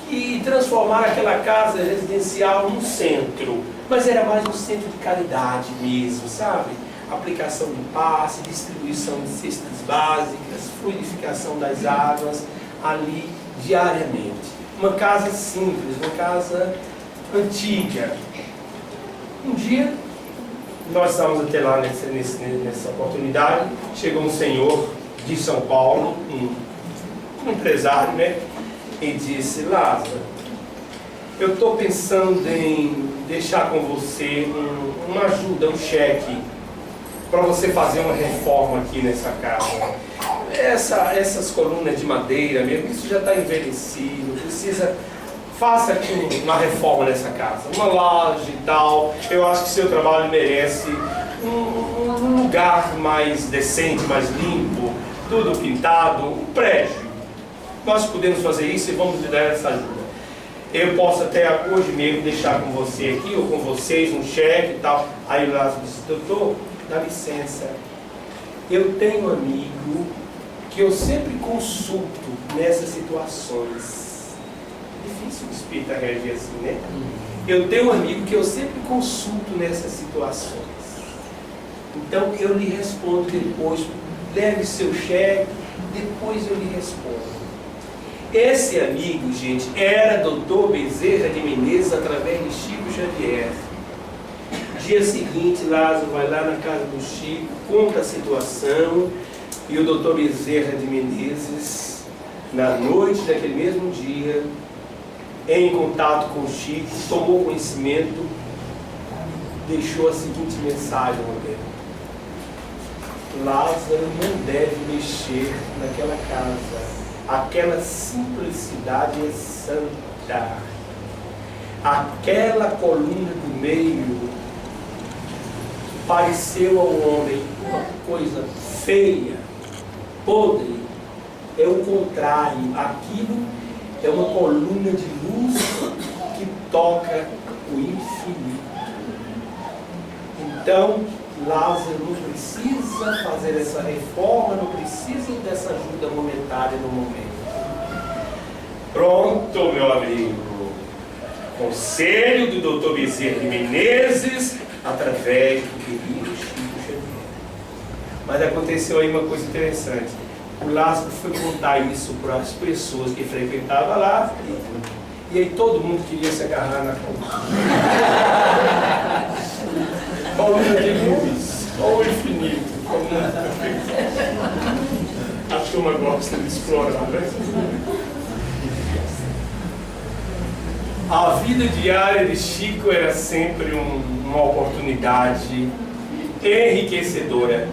que transformaram aquela casa residencial num centro, mas era mais um centro de caridade mesmo, sabe? Aplicação de passe, distribuição de cestas básicas, fluidificação das águas ali diariamente. Uma casa simples, uma casa antiga. Um dia, nós estávamos até lá nessa oportunidade, chegou um senhor de São Paulo, um empresário, né? E disse: Lázaro, eu estou pensando em deixar com você uma ajuda, um cheque, para você fazer uma reforma aqui nessa casa. Essas colunas de madeira mesmo, isso já está envelhecido, faça aqui uma reforma nessa casa, uma laje e tal. Eu acho que seu trabalho merece um lugar mais decente, mais limpo, tudo pintado, um prédio. Nós podemos fazer isso e vamos lhe dar essa ajuda. Eu posso até hoje mesmo deixar com você aqui, ou com vocês, um cheque e tal. Aí o Lázaro disse: doutor, dá licença, eu tenho um amigo que eu sempre consulto nessas situações. Difícil o espírita reagir assim, né? Eu tenho um amigo que eu sempre consulto nessas situações. Então eu lhe respondo depois. Leve seu cheque, depois eu lhe respondo. Esse amigo, gente, era Dr. Bezerra de Menezes através de Chico Xavier. Dia seguinte, Lázaro vai lá na casa do Chico, conta a situação, e o Dr. Bezerra de Menezes, na noite daquele mesmo dia, em contato com o Chico, tomou conhecimento, deixou a seguinte mensagem ao dele: Lázaro não deve mexer naquela casa. Aquela simplicidade é santa. Aquela coluna do meio pareceu ao homem uma coisa feia, podre. É o contrário, aquilo é uma coluna de luz que toca o infinito. Então, Lázaro não precisa fazer essa reforma, não precisa dessa ajuda monetária no momento. Pronto, meu amigo. Conselho do Dr. Bezerra de Menezes, através do querido Chico Xavier. Mas aconteceu aí uma coisa interessante. O Lázaro foi contar isso para as pessoas que frequentavam lá, e aí todo mundo queria se agarrar na conta. Coluna de luz, ou o infinito. A turma gosta de explorar, né? A vida diária de Chico era sempre uma oportunidade enriquecedora,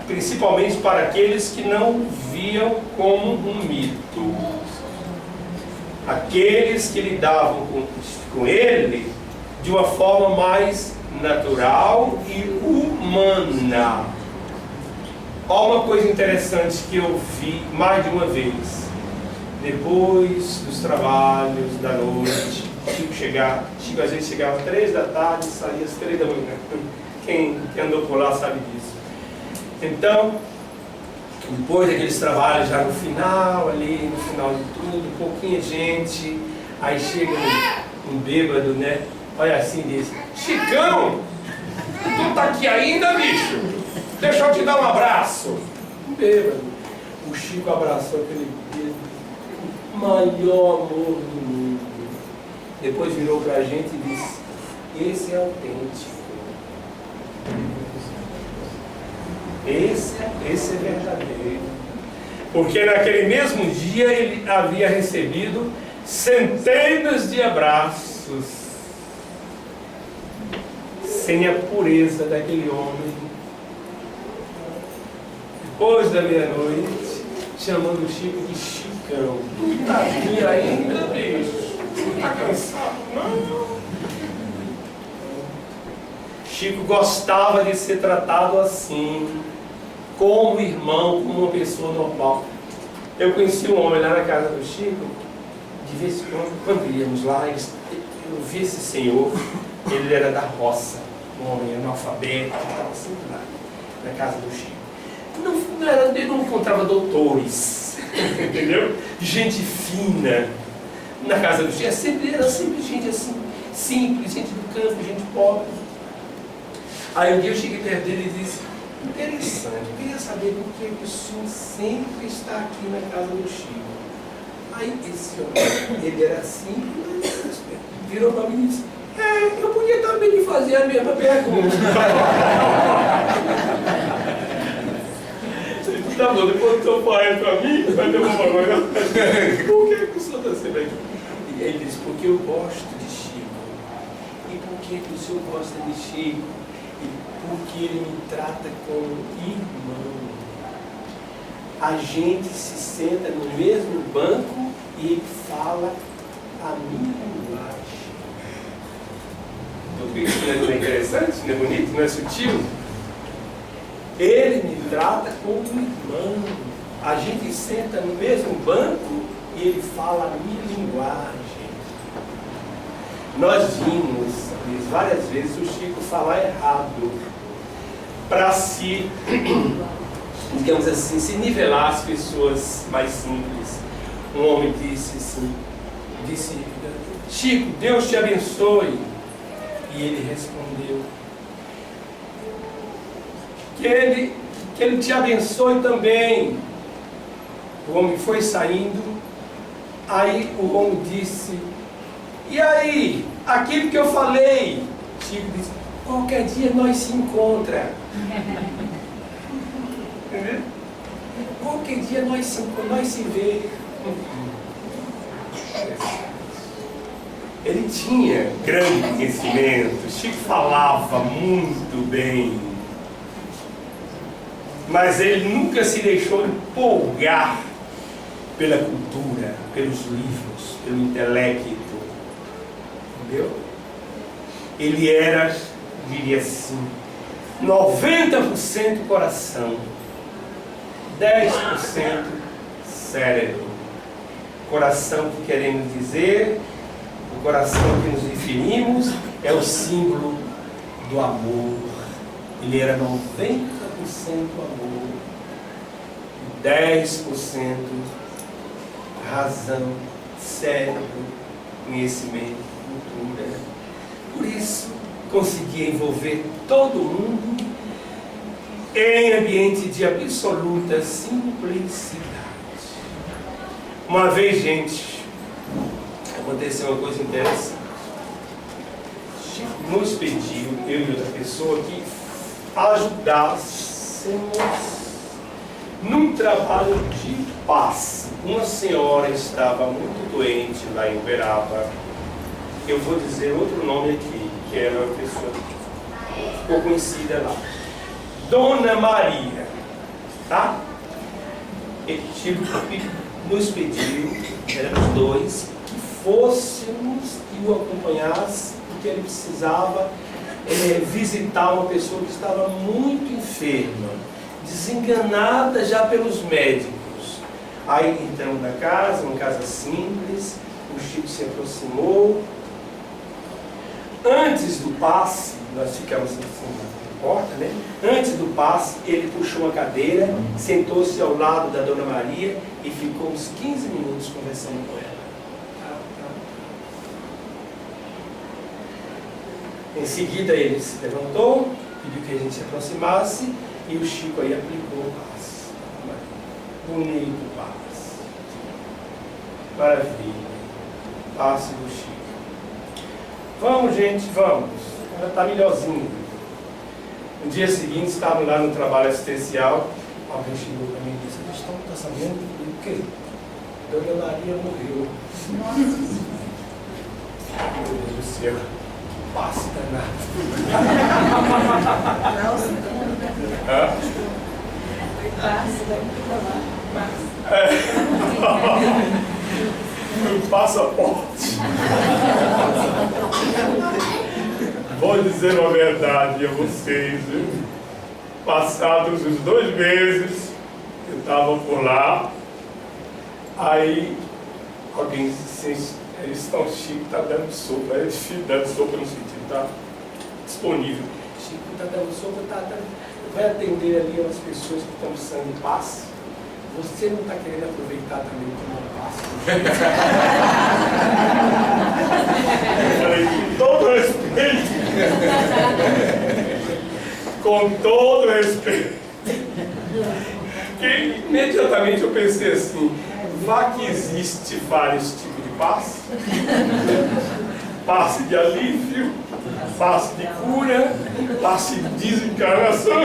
principalmente para aqueles que não viam como um mito. Aqueles que lidavam com ele de uma forma mais natural e humana. Há uma coisa interessante que eu vi mais de uma vez. Depois dos trabalhos da noite, Chico às vezes chegava às 3 da tarde e saía às 3 da manhã. Quem andou por lá sabe disso. Então, depois daqueles trabalhos, já no final ali, no final de tudo, pouquinha gente, aí chega um bêbado, né? Olha assim e diz: Chicão, tu tá aqui ainda, bicho? Deixa eu te dar um abraço. Um bêbado. O Chico abraçou aquele bêbado, o maior amor do mundo. Depois virou pra gente e disse: esse é autêntico. Esse é verdadeiro. Porque naquele mesmo dia ele havia recebido centenas de abraços. Sem a pureza daquele homem. Depois da meia-noite, chamando o Chico de Chicão. Tá aqui ainda, bicho? Tá cansado? Não. Chico gostava de ser tratado assim, como irmão, como uma pessoa normal. Eu conheci um homem lá na casa do Chico, de vez em quando íamos lá, eu vi esse senhor, ele era da roça, um homem analfabeto, estava sempre lá, na casa do Chico. Ele não encontrava doutores, entendeu? Gente fina na casa do Chico, era sempre gente assim, simples, gente do campo, gente pobre. Aí um dia eu cheguei perto dele e disse: interessante, eu queria saber por que o senhor sempre está aqui na casa do Chico. Aí esse homem, ele era simples, virou para mim e disse: eu podia também lhe fazer a mesma pergunta. Tá bom, depois o senhor fala para mim, vai ter uma agora. Por que o senhor está sempre aqui? E ele disse: porque eu gosto de Chico. E por que o senhor gosta de Chico? Porque ele me trata como irmão. A gente se senta no mesmo banco e ele fala a minha linguagem. Tudo isso não é interessante, não é bonito, não é sutil? Ele me trata como irmão. A gente senta no mesmo banco e ele fala a minha linguagem. Nós vimos várias vezes o Chico falar errado para se, digamos assim, se nivelar as pessoas mais simples. Um homem disse: Chico, Deus te abençoe. E ele respondeu: que ele te abençoe também. O homem foi saindo, aí o homem disse: e aí, aquilo que eu falei? Chico disse: qualquer dia nós se encontramos. Entendeu? Qualquer dia nós se vê. Ele tinha grande conhecimento, Chico falava muito bem, mas ele nunca se deixou empolgar pela cultura, pelos livros, pelo intelecto. Entendeu? Ele era, diria assim, 90% coração, 10% cérebro. Coração que queremos dizer, o coração que nos referimos, é o símbolo do amor. Ele era 90% amor, 10% razão, cérebro, conhecimento, cultura. Por isso, conseguia envolver todo mundo em ambiente de absoluta simplicidade. Uma vez, gente, aconteceu uma coisa interessante. Chico nos pediu, eu e outra pessoa, que ajudássemos num trabalho de passe. Uma senhora estava muito doente lá em Uberaba. Eu vou dizer outro nome aqui, que era uma pessoa que ficou conhecida lá. Dona Maria, tá? E Chico nos pediu, éramos dois, que fôssemos e o acompanhasse, porque ele precisava visitar uma pessoa que estava muito enferma, desenganada já pelos médicos. Aí entramos na casa, uma casa simples, o Chico se aproximou. Antes do passe, nós ficamos assim na porta, né? Antes do passe, ele puxou uma cadeira, sentou-se ao lado da Dona Maria e ficou uns 15 minutos conversando com ela. Em seguida ele se levantou, pediu que a gente se aproximasse e o Chico aí aplicou o passe. Bonito passe. Maravilha. Passe do Chico. Vamos, gente, vamos. Ela está melhorzinha. No dia seguinte, estavam lá no trabalho assistencial. Alguém chegou para mim e disse: "Vocês estão sabendo o quê? Dona Maria morreu." Nossa. Meu Deus do céu. Passe danado. Hã? No passaporte. Vou dizer uma verdade a vocês, viu? Passados os 2 meses, eu estava por lá, aí alguém disse assim: "Eles estão, Chico está dando sopa." Aí eu dando sopa no sentido, está disponível. Chico está dando sopa, vai atender ali umas pessoas que estão precisando de passe. Você não está querendo aproveitar também como um passe? Eu falei, com todo respeito. Com todo respeito. Que imediatamente eu pensei assim: vá que existe vários tipos de passe. Passe de alívio, passe de cura, passe de desencarnação.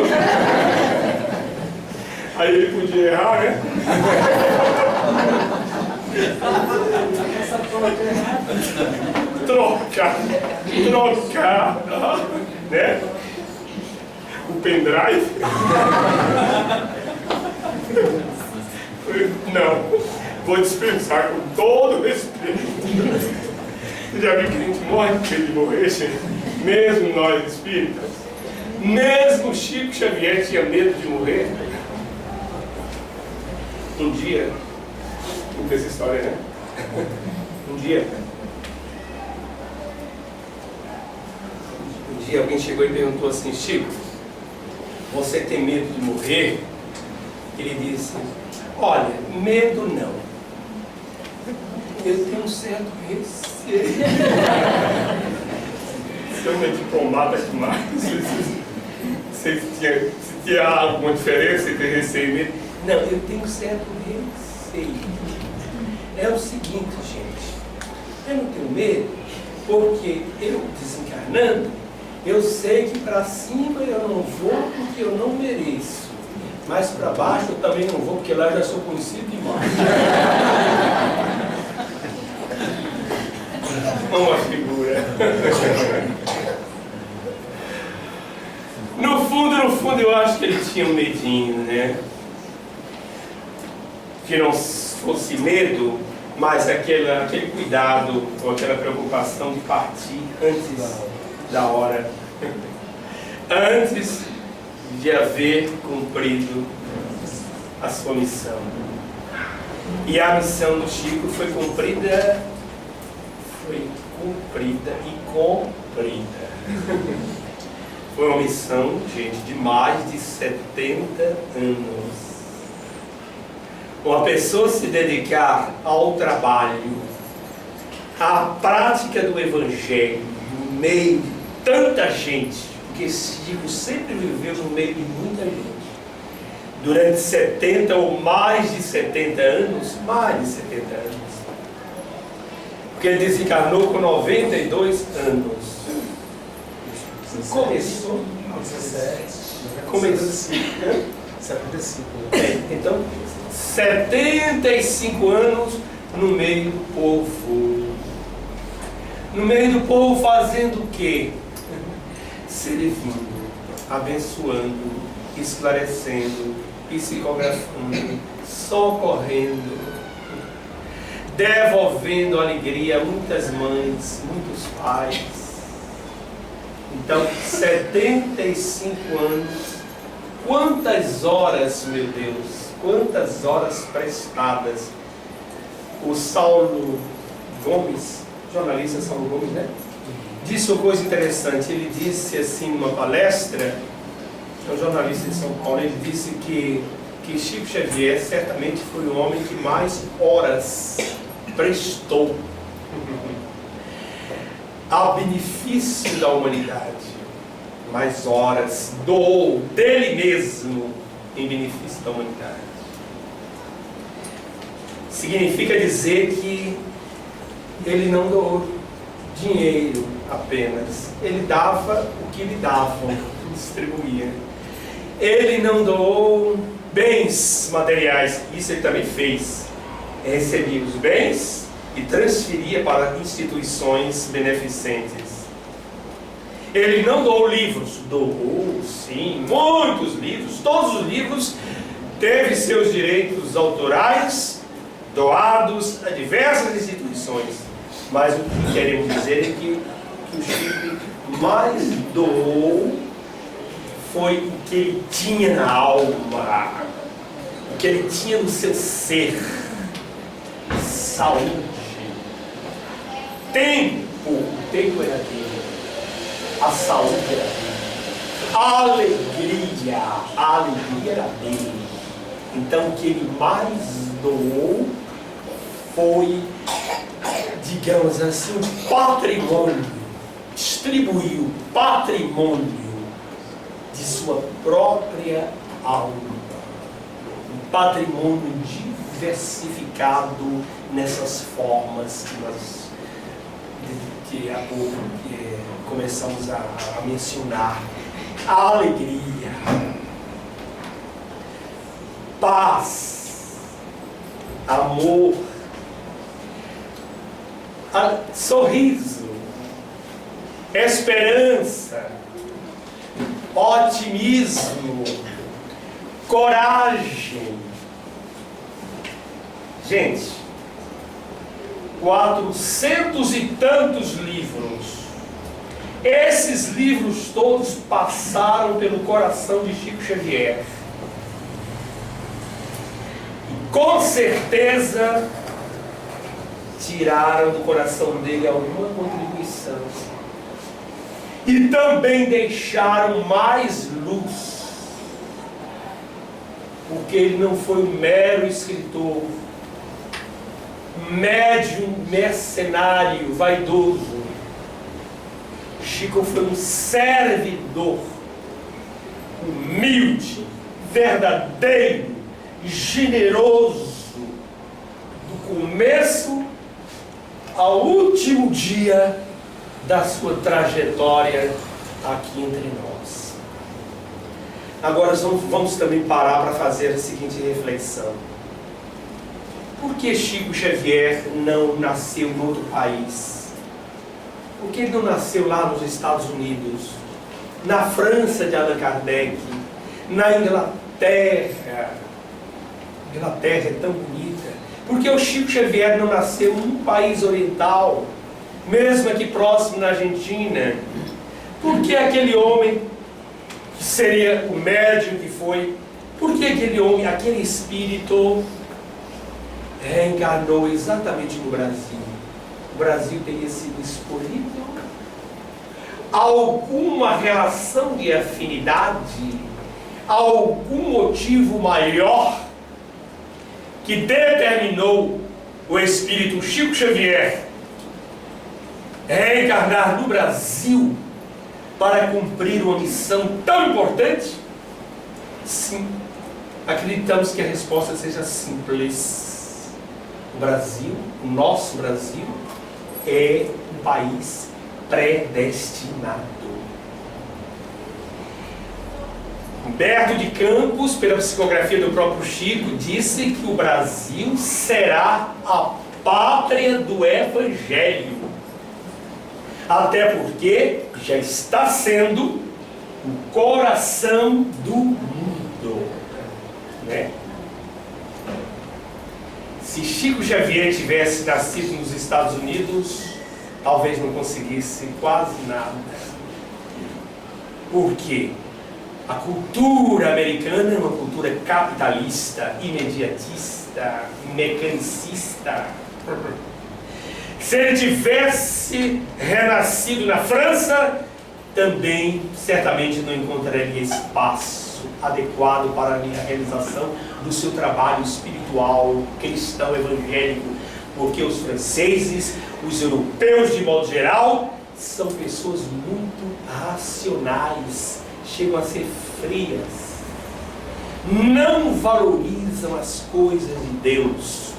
Aí ele podia errar, né? Trocar, né? O pendrive. Não, vou dispensar com todo respeito. Você já viu que a gente morre com medo de morrer, gente? Mesmo nós espíritas, mesmo Chico Xavier tinha medo de morrer. Um dia, conta essa história, né? Um dia alguém chegou e perguntou assim: "Chico, você tem medo de morrer?" Ele disse: "Olha, medo não. Eu tenho um certo receio." Você é uma diplomata demais. Se tinha alguma diferença entre receio e medo? Não, eu tenho um certo receio. É o seguinte, gente, eu não tenho medo porque eu, desencarnando, eu sei que para cima eu não vou porque eu não mereço, mas para baixo eu também não vou porque lá eu já sou conhecido demais. Uma figura. No fundo, eu acho que ele tinha um medinho, né? Que não fosse medo, mas aquele cuidado, ou aquela preocupação de partir antes da hora. Antes de haver cumprido a sua missão. E a missão do Chico foi cumprida e cumprida. Foi uma missão, gente, de mais de 70 anos. Uma pessoa se dedicar ao trabalho, à prática do Evangelho, no meio de tanta gente, porque Chico sempre viveu no meio de muita gente. Durante 70 ou mais de 70 anos, porque ele desencarnou com 92 anos. Começou 75. Então, 75 anos no meio do povo. No meio do povo fazendo o quê? Servindo, abençoando, esclarecendo, psicografando, socorrendo, devolvendo alegria a muitas mães, muitos pais. Então, 75 anos, quantas horas, meu Deus, quantas horas prestadas. O Saulo Gomes, jornalista Saulo Gomes, né? Disse uma coisa interessante. Ele disse assim numa palestra, é um jornalista de São Paulo, ele disse que Chico Xavier certamente foi o homem que mais horas prestou ao benefício da humanidade, mais horas doou dele mesmo em benefício da humanidade. Significa dizer que ele não doou dinheiro apenas, ele dava o que lhe davam, distribuía. Ele não doou bens materiais, isso ele também fez. Recebia os bens e transferia para instituições beneficentes. Ele não doou livros, doou sim, muitos livros, todos os livros teve seus direitos autorais doados a diversas instituições. Mas o que queremos dizer é que o Chico mais doou foi o que ele tinha na alma, o que ele tinha no seu ser: saúde, tempo. O tempo era dele, a saúde era dele, a alegria era dele. Então o que ele mais doou foi, digamos assim, patrimônio, distribuiu patrimônio de sua própria alma, um patrimônio diversificado nessas formas que nós há pouco começamos a mencionar: a alegria, paz, amor, sorriso, esperança, otimismo, coragem. Gente, 400 e tantos livros. Esses livros todos passaram pelo coração de Chico Xavier. E com certeza tiraram do coração dele alguma contribuição. E também deixaram mais luz. Porque ele não foi um mero escritor, médium, mercenário, vaidoso. Chico foi um servidor humilde, verdadeiro, generoso, do começo ao último dia da sua trajetória aqui entre nós. Agora vamos também parar para fazer a seguinte reflexão: por que Chico Xavier não nasceu em outro país? Por que ele não nasceu lá nos Estados Unidos, na França de Allan Kardec, na Inglaterra? A Inglaterra é tão bonita. Por que o Chico Xavier não nasceu num país oriental, mesmo aqui próximo na Argentina? Por que aquele homem seria o médium que foi. Porque aquele homem, aquele espírito reencarnou exatamente no Brasil. O Brasil teria sido escolhido. Alguma relação de afinidade, algum motivo maior que determinou o espírito Chico Xavier reencarnar no Brasil para cumprir uma missão tão importante? Sim, acreditamos que a resposta seja simples. O Brasil, o nosso Brasil, é um país predestinado. Humberto de Campos, pela psicografia do próprio Chico, disse que o Brasil será a pátria do Evangelho. Até porque já está sendo o coração do mundo, né? Se Chico Xavier tivesse nascido nos Estados Unidos, talvez não conseguisse quase nada. Por quê? A cultura americana é uma cultura capitalista, imediatista, mecanicista. Se ele tivesse renascido na França, também certamente não encontraria espaço adequado para a realização do seu trabalho espiritual, cristão, evangélico, porque os franceses, os europeus de modo geral, são pessoas muito racionais, chegam a ser frias, não valorizam as coisas de Deus.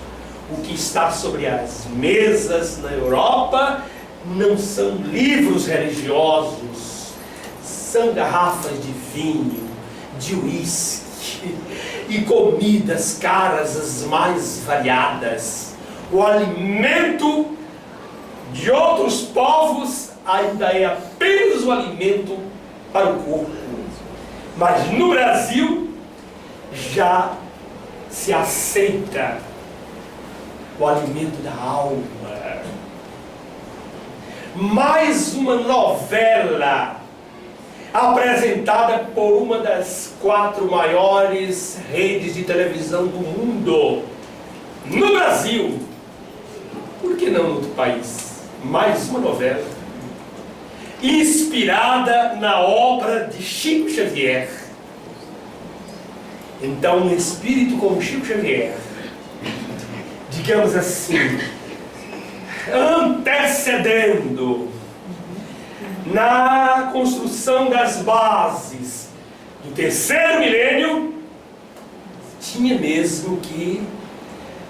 O que está sobre as mesas na Europa não são livros religiosos, são garrafas de vinho, de uísque e comidas caras as mais variadas. O alimento de outros povos ainda é apenas o alimento para o corpo. Mas no Brasil já se aceita o alimento da alma. Mais uma novela apresentada por uma das 4 maiores redes de televisão do mundo. No Brasil, por que não no outro país? Mais uma novela inspirada na obra de Chico Xavier. Então, um espírito como Chico Xavier, digamos assim, antecedendo na construção das bases do 3º milênio, tinha mesmo que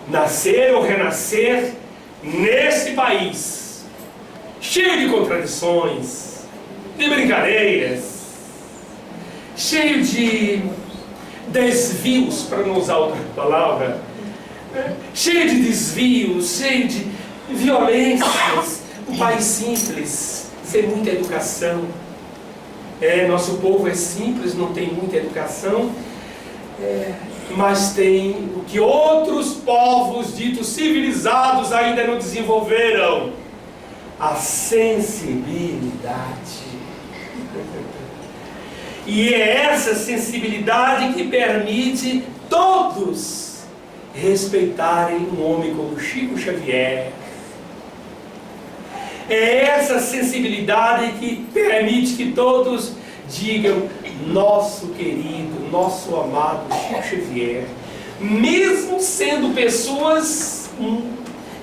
nascer ou renascer nesse país, cheio de contradições, de brincadeiras, cheio de desvios, para não usar outra palavra, cheio de desvios, cheio de violências. Um país simples, sem muita educação. Nosso povo é simples, não tem muita educação, mas tem o que outros povos ditos civilizados ainda não desenvolveram: a sensibilidade. E é essa sensibilidade que permite todos respeitarem um homem como Chico Xavier. É essa sensibilidade que permite que todos digam: nosso querido, nosso amado Chico Xavier, mesmo sendo pessoas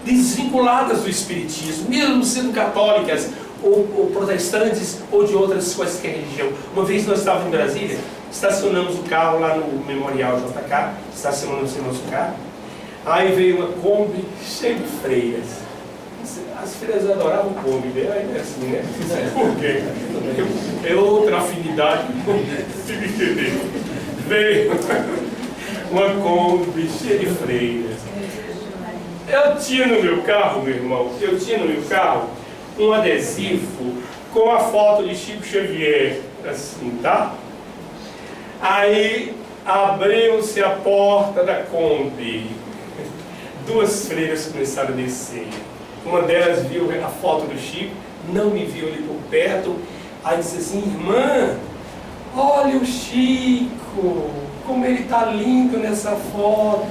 desvinculadas do espiritismo, mesmo sendo católicas ou protestantes ou de outras quaisquer religião. Uma vez nós estávamos em Brasília, estacionamos o carro lá no Memorial JK, estacionamos o nosso carro, aí veio uma Kombi cheia de freiras. As freiras adoravam Kombi, aí é assim, né? Por quê? É outra afinidade, se entender. Veio uma Kombi cheia de freiras. Eu tinha no meu carro, meu irmão, um adesivo com a foto de Chico Xavier, assim, tá? Aí abriu-se a porta da Kombi. 2 freiras começaram a descer. Uma delas viu a foto do Chico, não me viu ali por perto. Aí disse assim: irmã, olha o Chico, como ele está lindo nessa foto.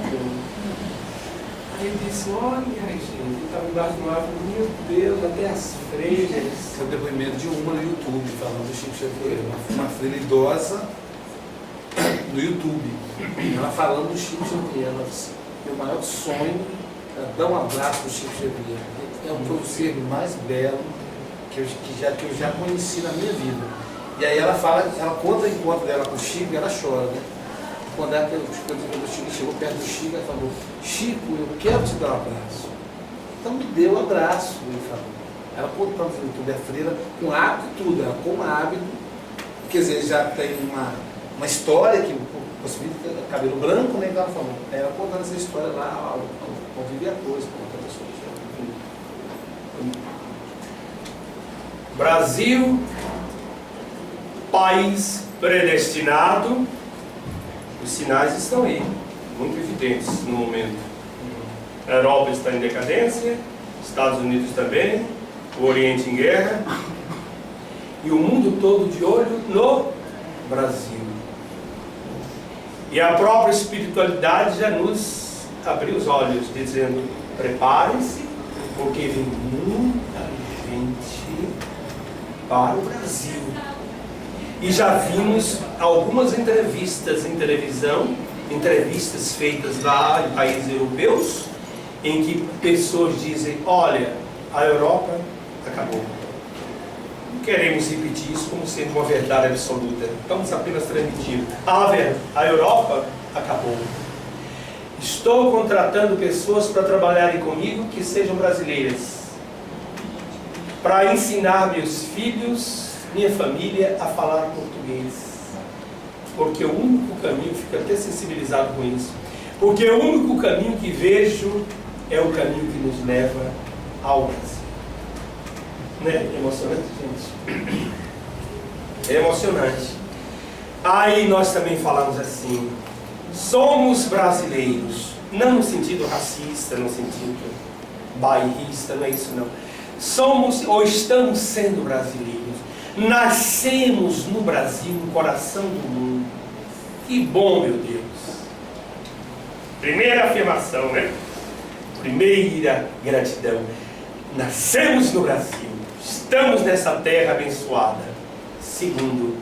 Aí eu disse, olha gente, ele estava embaixo de uma árvore, meu Deus, até as freiras. É o depoimento de uma no YouTube, falando do Chico Xavier, uma freira idosa no YouTube. Ela falando do Chico Xavier, ela disse, meu maior sonho é dar um abraço pro Chico Xavier. Foi o ser mais belo que eu já conheci na minha vida. E aí ela conta o encontro dela com o Chico e ela chora, né? Quando o Chico chegou perto do Chico, ela falou, Chico, eu quero te dar um abraço. Então me deu um abraço, ele falou. Ela contando no YouTube, a freira, com hábito e tudo, ela com hábito, quer dizer, já tem uma história que possibilita cabelo branco, né? Então ela falou, ela contando essa história lá, ao viver a coisa, contando a sua história. Brasil, país predestinado, os sinais estão aí, muito evidentes no momento. A Europa está em decadência, Estados Unidos também, o Oriente em guerra, e o mundo todo de olho no Brasil. E a própria espiritualidade já nos abriu os olhos, dizendo, prepare-se, porque vem muita gente para o Brasil. E já vimos algumas entrevistas em televisão, entrevistas feitas lá em países europeus, em que pessoas dizem, olha, a Europa acabou. Não queremos repetir isso como sendo uma verdade absoluta. Estamos apenas transmitindo. A Europa acabou. Estou contratando pessoas para trabalharem comigo que sejam brasileiras, para ensinar meus filhos, minha família a falar português, porque o único caminho, fico até sensibilizado com isso, porque o único caminho que vejo é o caminho que nos leva ao Brasil. Né? É emocionante, gente? É emocionante. Aí nós também falamos assim, somos brasileiros, não no sentido racista, no sentido bairrista, não é isso não. Somos ou estamos sendo brasileiros. Nascemos no Brasil, no coração do mundo. Que bom, meu Deus. Primeira afirmação, né? Primeira gratidão. Nascemos no Brasil. Estamos nessa terra abençoada. Segundo,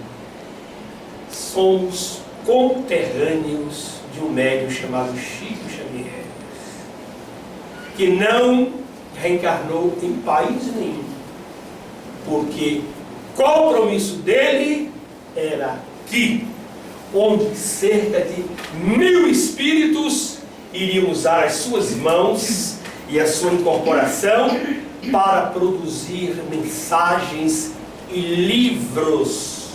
somos conterrâneos de um médium chamado Chico Xavier, que não reencarnou em país nenhum, porque o compromisso dele era aqui, onde cerca de 1000 espíritos iriam usar as suas mãos e a sua incorporação para produzir mensagens e livros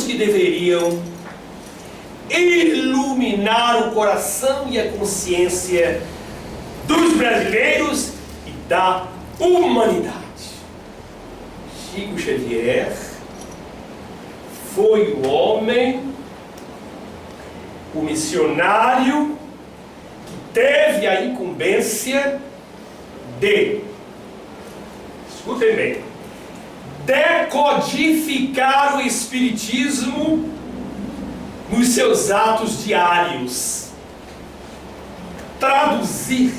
que deveriam iluminar o coração e a consciência dos brasileiros e da humanidade. Chico Xavier foi o homem, o missionário, que teve a incumbência de, escutem bem, decodificar o Espiritismo nos seus atos diários, traduzir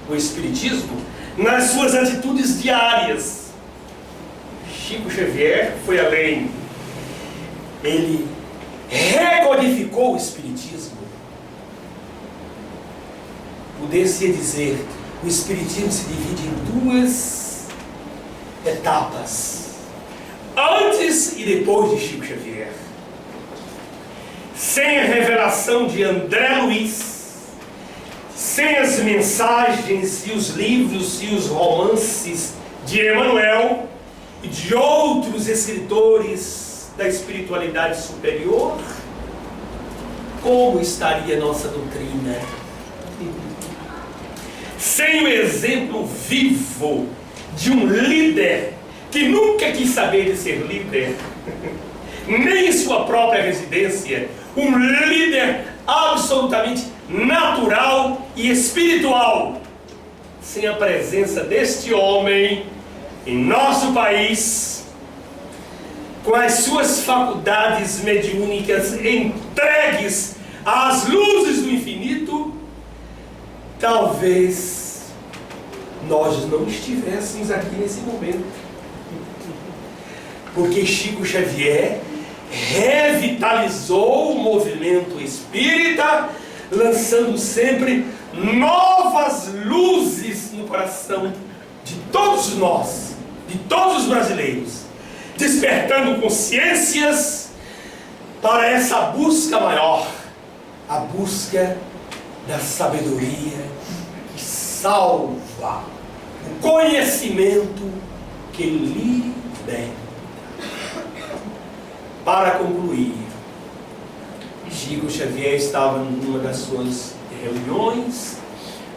o Espiritismo nas suas atitudes diárias. Chico Xavier foi além. Ele recodificou o Espiritismo. Poderia dizer, o Espiritismo se divide em 2 etapas, antes e depois de Chico Xavier. Sem a revelação de André Luiz, sem as mensagens e os livros e os romances de Emmanuel e de outros escritores da espiritualidade superior, como estaria nossa doutrina? Sem o exemplo vivo de um líder que nunca quis saber de ser líder, nem em sua própria residência, um líder absolutamente natural e espiritual. Sem a presença deste homem em nosso país, com as suas faculdades mediúnicas entregues às luzes do infinito, talvez nós não estivéssemos aqui nesse momento. Porque Chico Xavier revitalizou o movimento espírita, lançando sempre novas luzes no coração de todos nós, de todos os brasileiros, despertando consciências para essa busca maior, a busca da sabedoria que salva, o conhecimento que liberta. Para concluir, Chico Xavier estava numa das suas reuniões,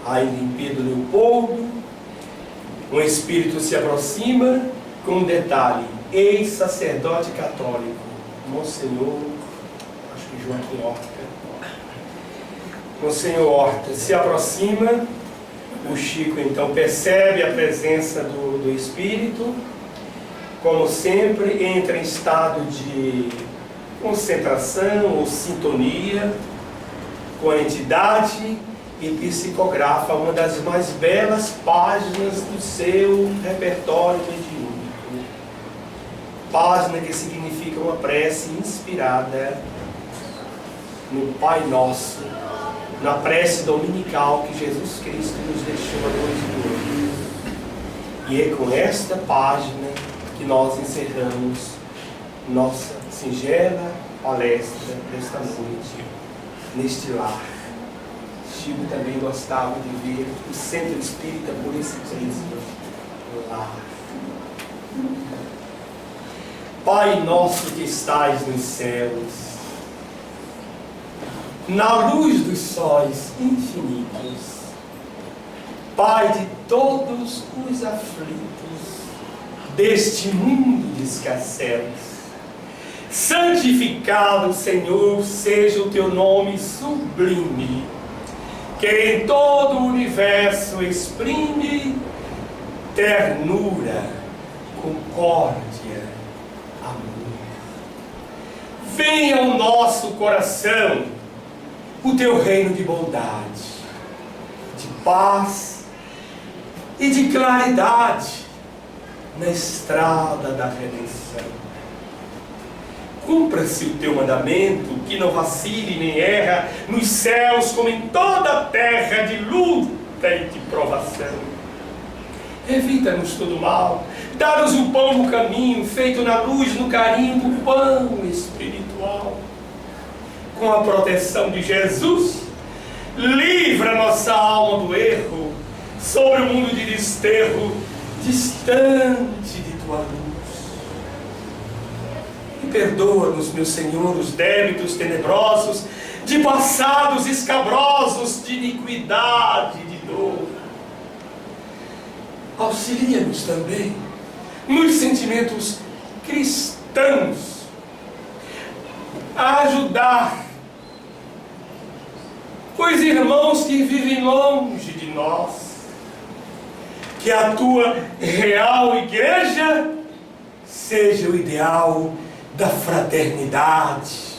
ainda em Pedro Leopoldo. Um espírito se aproxima com um detalhe: ex-sacerdote católico, Monsenhor, acho que Joaquim Horta. Monsenhor Horta se aproxima, o Chico então percebe a presença do espírito, como sempre entra em estado de concentração ou sintonia com a entidade e psicografa uma das mais belas páginas do seu repertório mediúnico. Página que significa uma prece inspirada no Pai Nosso, na prece dominical que Jesus Cristo nos deixou há 2000 anos. E é com esta página que nós encerramos nossa singela palestra desta noite, neste lar. Chico também gostava de ver o centro espírita por esse prisma, lar. Pai nosso que estais nos céus, na luz dos sóis infinitos, Pai de todos os aflitos deste mundo de escarcelos, santificado, Senhor, seja o teu nome sublime, que em todo o universo exprime ternura, concórdia, amor. Venha ao nosso coração o teu reino de bondade, de paz e de claridade na estrada da redenção. Cumpra-se o teu mandamento, que não vacile nem erra, nos céus como em toda a terra de luta e de provação. Evita-nos todo mal, dá-nos o pão no caminho, feito na luz, no carinho do pão espiritual. Com a proteção de Jesus, livra nossa alma do erro, sobre o mundo de desterro, distante de tua luz. E perdoa-nos, meu Senhor, os débitos tenebrosos, de passados escabrosos, de iniquidade e de dor. Auxilia-nos também nos sentimentos cristãos a ajudar os irmãos que vivem longe de nós. Que a tua real igreja seja o ideal da fraternidade,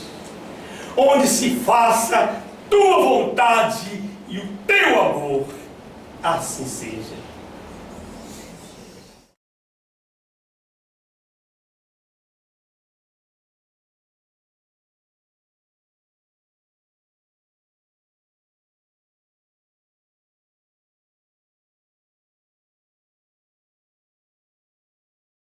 onde se faça tua vontade e o teu amor. Assim seja.